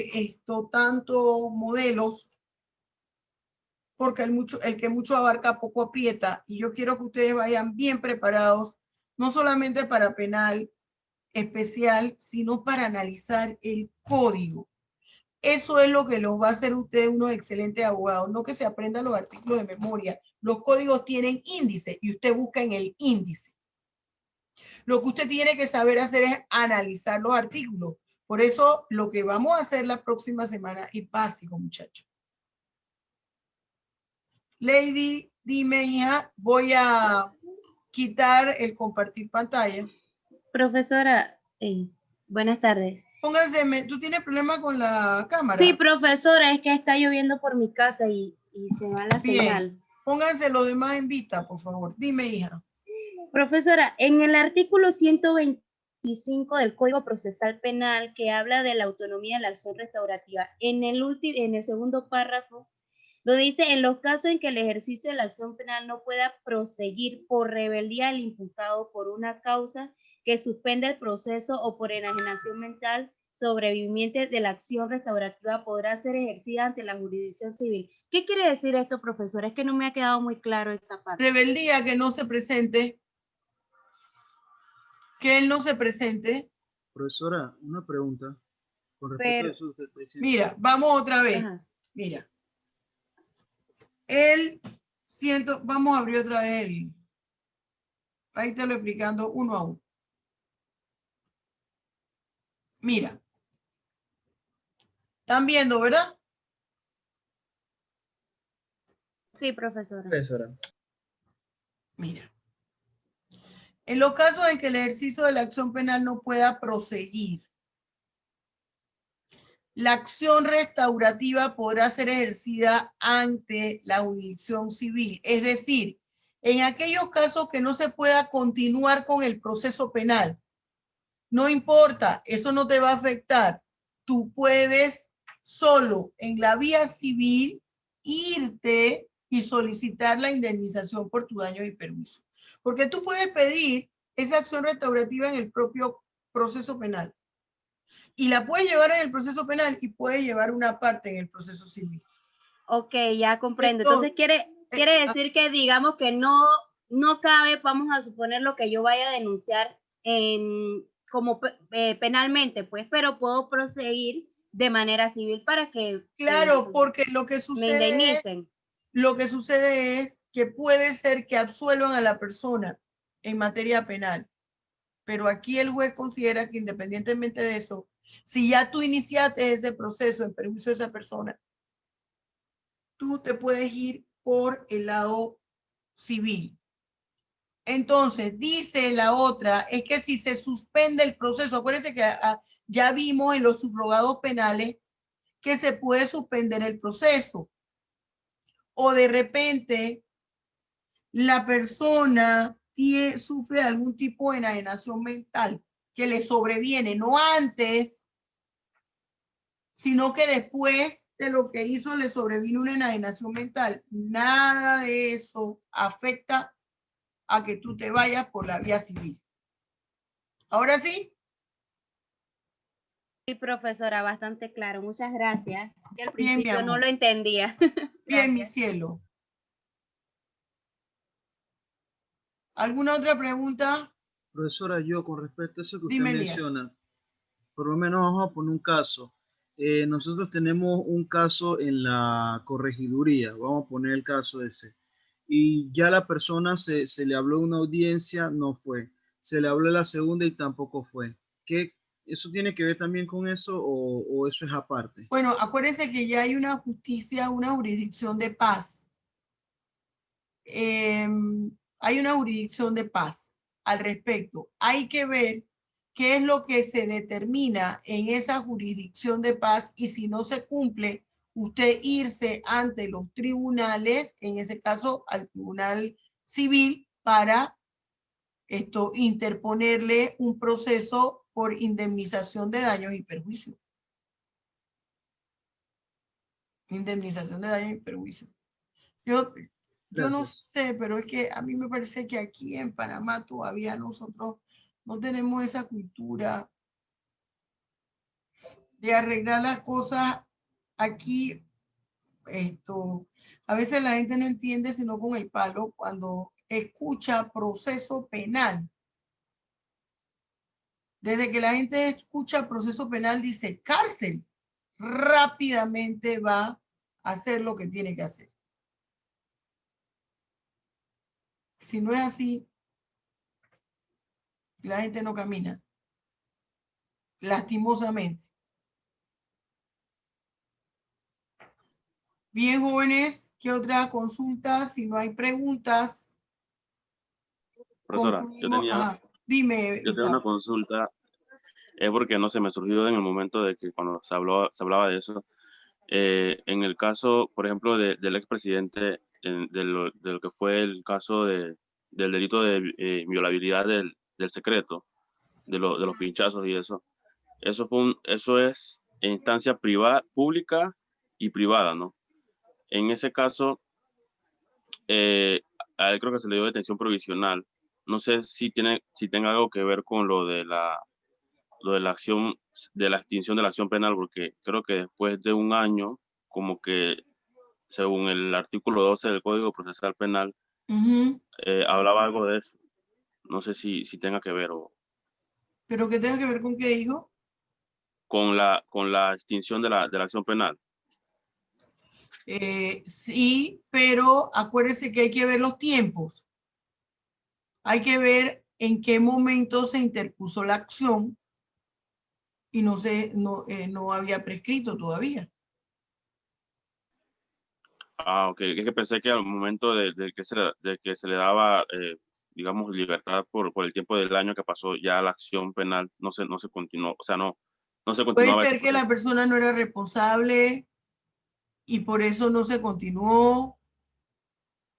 tantos modelos porque el que mucho abarca poco aprieta, y yo quiero que ustedes vayan bien preparados, no solamente para penal especial, sino para analizar el código. Eso es lo que los va a hacer ustedes unos excelentes abogados, no que se aprendan los artículos de memoria. Los códigos tienen índice y usted busca en el índice. Lo que usted tiene que saber hacer es analizar los artículos. Por eso lo que vamos a hacer la próxima semana es básico, muchachos. Lady, dime, hija, voy a quitar el compartir pantalla. Profesora, buenas tardes. Pónganse, ¿tú tienes problema con la cámara? Sí, profesora, es que está lloviendo por mi casa y se va la señal. Pónganse los demás en vista, por favor. Dime, hija. Profesora, en el artículo 125 del Código Procesal Penal, que habla de la autonomía de la acción restaurativa, en el segundo párrafo, donde dice, en los casos en que el ejercicio de la acción penal no pueda proseguir por rebeldía del imputado por una causa que suspende el proceso o por enajenación mental sobreviviente de la acción restaurativa, podrá ser ejercida ante la jurisdicción civil. ¿Qué quiere decir esto, profesora? Es que no me ha quedado muy claro esa parte. Rebeldía, que no se presente. Que él no se presente. Profesora, una pregunta. Con respecto a eso usted está diciendo. Mira, vamos otra vez. Ajá. Mira. Vamos a abrir otra vez el. Ahí te lo explicando uno a uno. Mira. ¿Están viendo, verdad? Sí, profesora. Profesora. Mira. En los casos en que el ejercicio de la acción penal no pueda proseguir, la acción restaurativa podrá ser ejercida ante la jurisdicción civil. Es decir, en aquellos casos que no se pueda continuar con el proceso penal, no importa, eso no te va a afectar. Tú puedes solo en la vía civil irte y solicitar la indemnización por tu daño y perjuicio. Porque tú puedes pedir esa acción restaurativa en el propio proceso penal. Y la puedes llevar en el proceso penal y puedes llevar una parte en el proceso civil. Ok, ya comprendo. Entonces quiere decir que digamos que no cabe, vamos a suponer lo que yo vaya a denunciar como penalmente, pues, pero puedo proseguir de manera civil para que claro, porque lo que sucede me indemnicen. Lo que sucede es que puede ser que absuelvan a la persona en materia penal. Pero aquí el juez considera que independientemente de eso, si ya tú iniciaste ese proceso en perjuicio de esa persona, tú te puedes ir por el lado civil. Entonces, dice la otra, es que si se suspende el proceso, acuérdense que ya vimos en los subrogados penales que se puede suspender el proceso. O de repente, la persona sufre algún tipo de enajenación mental que le sobreviene, no antes, sino que después de lo que hizo le sobrevino una enajenación mental. Nada de eso afecta a que tú te vayas por la vía civil. ¿Ahora sí? Sí, profesora, bastante claro. Muchas gracias. Que al Bien, mi principio no amor. lo entendía. Bien, mi Gracias. cielo. ¿Alguna otra pregunta? Profesora, yo con respecto a eso que usted Dime, Elías. menciona, por lo menos vamos a poner un caso. Nosotros tenemos un caso en la corregiduría, vamos a poner el caso ese. Y ya la persona se le habló en una audiencia, no fue. Se le habló en la segunda y tampoco fue. ¿Qué, eso tiene que ver también con eso o eso es aparte? Bueno, acuérdense que ya hay una justicia, una jurisdicción de paz. Hay una jurisdicción de paz al respecto. Hay que ver qué es lo que se determina en esa jurisdicción de paz y si no se cumple, usted irse ante los tribunales, en ese caso al tribunal civil, para interponerle un proceso por indemnización de daños y perjuicios. Indemnización de daños y perjuicios. Yo no Gracias. sé, pero es que a mí me parece que aquí en Panamá todavía nosotros no tenemos esa cultura de arreglar las cosas aquí. A veces la gente no entiende sino con el palo cuando escucha proceso penal. Desde que la gente escucha proceso penal dice cárcel, rápidamente va a hacer lo que tiene que hacer. Si no es así, la gente no camina. Lastimosamente. Bien, jóvenes, ¿qué otra consulta? Si no hay preguntas, Profesora, concluimos. Dime, yo tenía una Isaac. consulta, es porque no se me surgió en el momento de que cuando se hablaba de eso. En el caso, por ejemplo, del expresidente, de lo que fue el caso del delito de violabilidad del secreto, de los pinchazos y eso. Eso es en instancia privada, pública y privada, ¿no? En ese caso, a él creo que se le dio detención provisional. No sé si tenga algo que ver con lo de la acción, de la extinción de la acción penal, porque creo que después de un año, como que según el artículo 12 del Código Procesal Penal, hablaba algo de eso. No sé si tenga que ver ¿Pero qué tenga que ver con qué, hijo? con la extinción de la acción penal. Sí, pero acuérdese que hay que ver los tiempos. Hay que ver en qué momento se interpuso la acción y no había prescrito todavía. Ah, ok. Es que pensé que al momento de que se le daba, digamos, libertad por el tiempo del año que pasó, ya la acción penal no se continuó, o sea, no se Puede continuaba ese ser que la proceso. persona no era responsable y por eso no se continuó.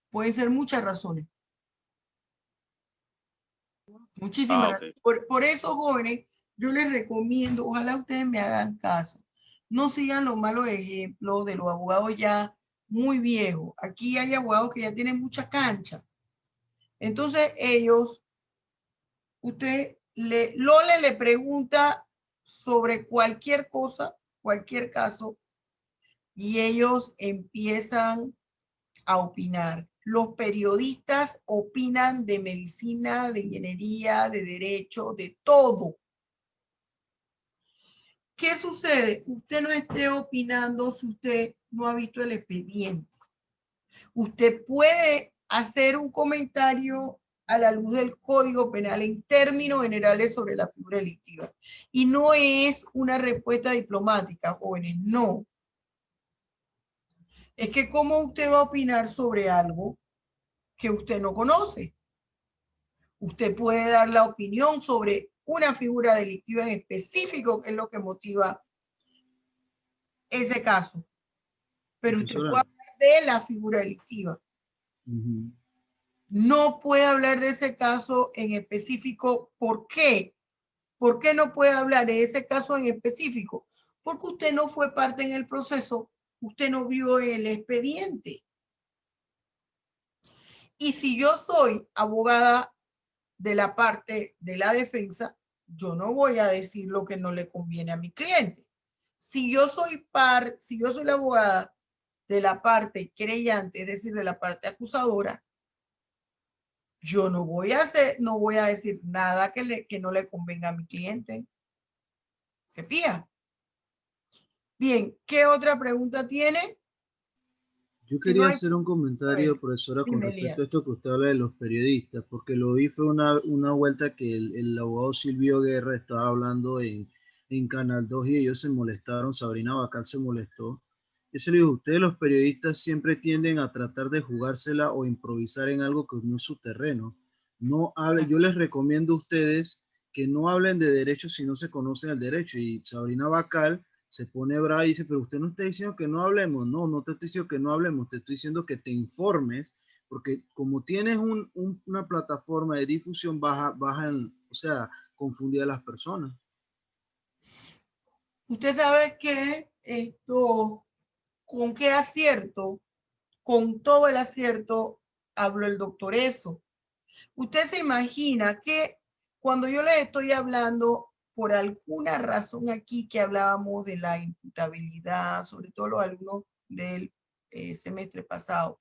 Pueden ser muchas razones. Muchísimas Ah, razones. ok. Por eso, jóvenes, yo les recomiendo, ojalá ustedes me hagan caso. No sigan los malos ejemplos de los abogados ya muy viejos. Aquí hay abogados que ya tienen mucha cancha. Entonces ellos, Lole le pregunta sobre cualquier cosa, cualquier caso, y ellos empiezan a opinar. Los periodistas opinan de medicina, de ingeniería, de derecho, de todo. ¿Qué sucede? Usted no esté opinando si usted no ha visto el expediente. Usted puede hacer un comentario a la luz del Código Penal en términos generales sobre la figura delictiva. Y no es una respuesta diplomática, jóvenes, no. Es que ¿cómo usted va a opinar sobre algo que usted no conoce? Usted puede dar la opinión sobre una figura delictiva en específico, que es lo que motiva ese caso. Pero usted puede hablar de la figura delictiva. No puede hablar de ese caso en específico. ¿Por qué? ¿Por qué no puede hablar de ese caso en específico? Porque usted no fue parte en el proceso, usted no vio el expediente. Y si yo soy abogada de la parte de la defensa, yo no voy a decir lo que no le conviene a mi cliente. Si yo soy la abogada de la parte querellante, es decir, de la parte acusadora, yo no voy a decir nada que no le convenga a mi cliente. ¿Se fija? Bien, ¿qué otra pregunta tiene? Yo quería hacer un comentario, profesora, con respecto a esto que usted habla de los periodistas, porque lo vi fue una vuelta que el abogado Silvio Guerra estaba hablando en Canal 2 y ellos se molestaron, Sabrina Bacal se molestó. Yo se le digo, ustedes los periodistas siempre tienden a tratar de jugársela o improvisar en algo que no es su terreno. No hablen, yo les recomiendo a ustedes que no hablen de derecho si no se conocen el derecho. Y Sabrina Bacal se pone brava y dice, pero usted no está diciendo que no hablemos. No, no te estoy diciendo que no hablemos, te estoy diciendo que te informes, porque como tienes una plataforma de difusión, o sea, confundir a las personas. Usted sabe que esto, con qué acierto, con todo el acierto, habló el doctor Eso. Usted se imagina que cuando yo les estoy hablando, por alguna razón aquí que hablábamos de la imputabilidad, sobre todo los alumnos del semestre pasado,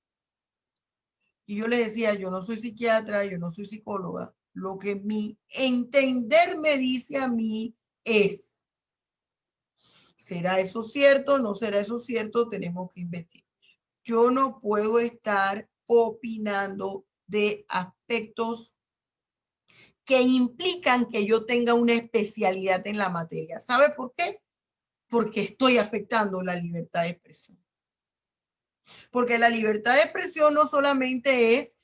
y yo les decía, yo no soy psiquiatra, yo no soy psicóloga, lo que mi entender me dice a mí es, ¿será eso cierto? ¿No será eso cierto? Tenemos que investigar. Yo no puedo estar opinando de aspectos que implican que yo tenga una especialidad en la materia. ¿Sabe por qué? Porque estoy afectando la libertad de expresión. Porque la libertad de expresión no solamente es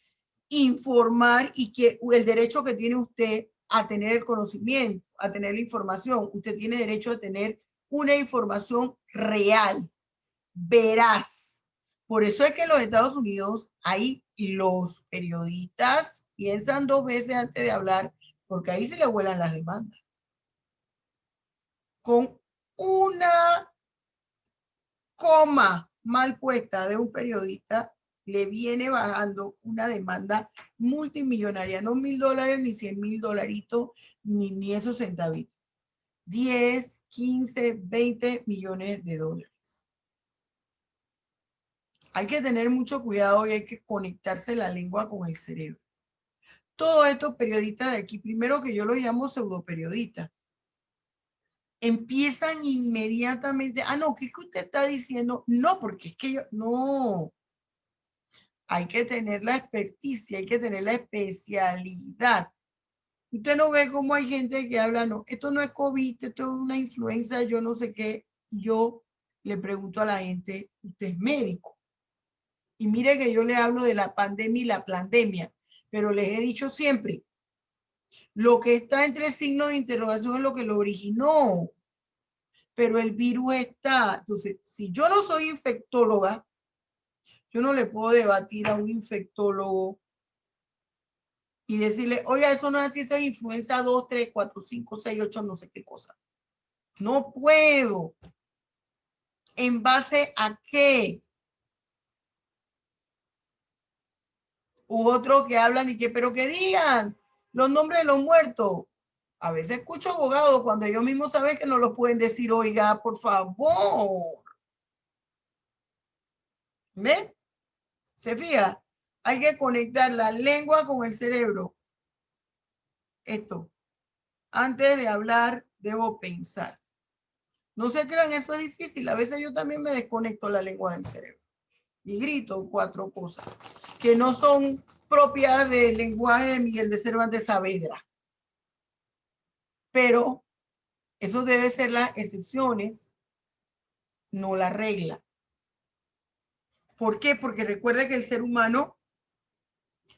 informar y que el derecho que tiene usted a tener el conocimiento, a tener la información. Usted tiene derecho a tener una información real, veraz. Por eso es que en los Estados Unidos hay los periodistas piensan dos veces antes de hablar, porque ahí se le vuelan las demandas. Con una coma mal puesta de un periodista, le viene bajando una demanda multimillonaria, no $1,000 ni $100,000 ni esos centavitos. 10, 15, 20 millones de dólares. Hay que tener mucho cuidado y hay que conectarse la lengua con el cerebro. Todos estos periodistas de aquí, primero que yo los llamo pseudoperiodistas, empiezan inmediatamente, no, ¿qué es que usted está diciendo? No, porque es que yo, no. Hay que tener la experticia, hay que tener la especialidad. Usted no ve cómo hay gente que habla, no, esto no es COVID, esto es una influenza, yo no sé qué. Yo le pregunto a la gente, ¿usted es médico? Y mire que yo le hablo de la pandemia y la pandemia, pero les he dicho siempre, lo que está entre signos de interrogación es lo que lo originó, pero el virus está. Entonces, si yo no soy infectóloga, yo no le puedo debatir a un infectólogo y decirle, oye, eso no es así, eso es influenza 2, 3, 4, 5, 6, 8, no sé qué cosa. No puedo. ¿En base a qué? U otros que hablan y que, pero que digan los nombres de los muertos. A veces escucho abogados cuando ellos mismos saben que no lo pueden decir, oiga, por favor. ¿Ven? ¿Se fija? Hay que conectar la lengua con el cerebro. Esto. Antes de hablar, debo pensar. No se crean, eso es difícil. A veces yo también me desconecto la lengua del cerebro. Y grito 4 cosas. que no son propias del lenguaje de Miguel de Cervantes Saavedra. Pero eso debe ser las excepciones, no la regla. ¿Por qué? Porque recuerde que el ser humano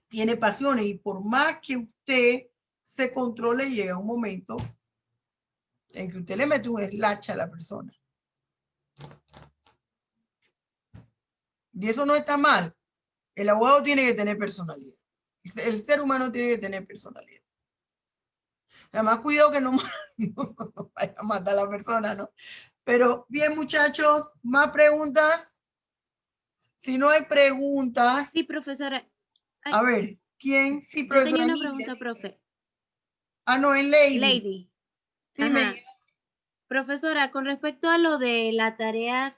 tiene pasiones y por más que usted se controle, llega un momento en que usted le mete un slash a la persona. Y eso no está mal. El abogado tiene que tener personalidad. El ser humano tiene que tener personalidad. Nada más cuidado que no vaya a matar a la persona, ¿no? Pero bien, muchachos, ¿más preguntas? Si no hay preguntas. Sí, profesora. Ay, A ver, ¿quién? Sí, yo profesora. tenía una Nidia, pregunta, dime. profe. Ah, no, es Lady. Lady. Dime. Ajá. Profesora, con respecto a lo de la tarea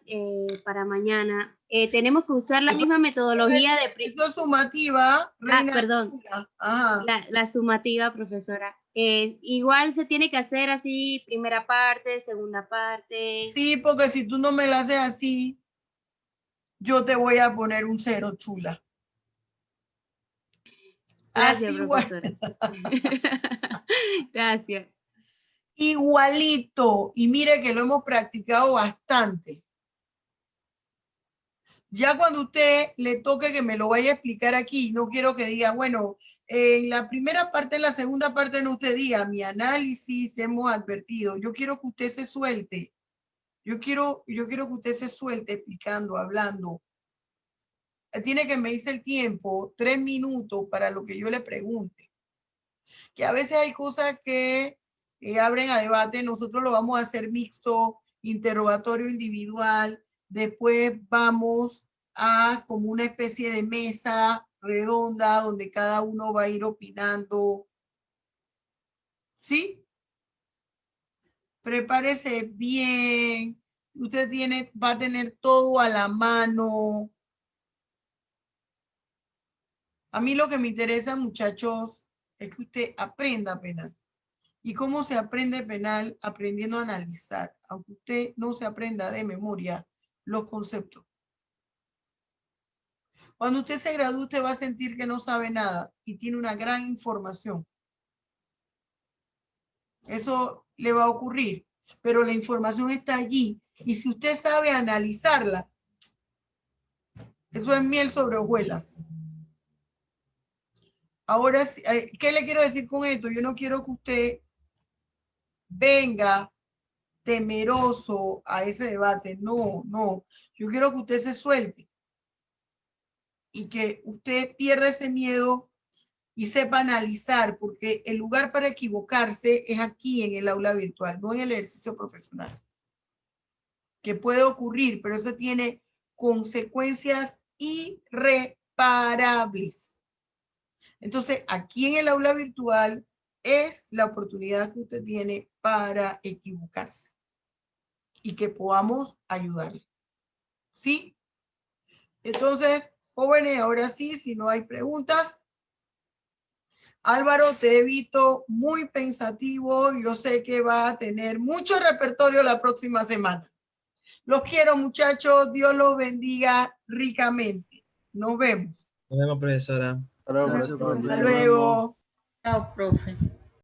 para mañana, tenemos que usar la misma metodología de... Eso es sumativa, reina. perdón. Chula. Ajá. La sumativa, profesora. Igual se tiene que hacer así, primera parte, segunda parte. Sí, porque si tú no me la haces así, yo te voy a poner un 0, chula. Gracias, Así igual. profesora. Gracias. Igualito. Y mire que lo hemos practicado bastante. Ya cuando usted le toque que me lo vaya a explicar aquí, no quiero que diga, bueno, en la primera parte, en la segunda parte no usted diga, mi análisis hemos advertido. Yo quiero que usted se suelte. Yo quiero que usted se suelte explicando, hablando. Tiene que medirse el tiempo, 3 minutos para lo que yo le pregunte. Que a veces hay cosas que abren a debate. Nosotros lo vamos a hacer mixto, interrogatorio individual. Después vamos a como una especie de mesa redonda donde cada uno va a ir opinando. ¿Sí? Prepárese bien. Usted va a tener todo a la mano. A mí lo que me interesa, muchachos, es que usted aprenda penal. ¿Y cómo se aprende penal? Aprendiendo a analizar, aunque usted no se aprenda de memoria los conceptos. Cuando usted se gradúe, usted va a sentir que no sabe nada y tiene una gran información. Eso le va a ocurrir, pero la información está allí. Y si usted sabe analizarla, eso es miel sobre hojuelas. Ahora, ¿qué le quiero decir con esto? Yo no quiero que usted venga temeroso a ese debate. No, no. Yo quiero que usted se suelte y que usted pierda ese miedo y sepa analizar, porque el lugar para equivocarse es aquí en el aula virtual, no en el ejercicio profesional. Que puede ocurrir, pero eso tiene consecuencias irreparables. Entonces, aquí en el aula virtual es la oportunidad que usted tiene para equivocarse y que podamos ayudarle. ¿Sí? Entonces, jóvenes, ahora sí, si no hay preguntas. Álvaro, te he visto muy pensativo. Yo sé que va a tener mucho repertorio la próxima semana. Los quiero, muchachos. Dios los bendiga ricamente. Nos vemos. Nos vemos, profesora. Hasta luego, Gracias, profesor. profe. Hasta Nos vemos. luego. Chao, profe.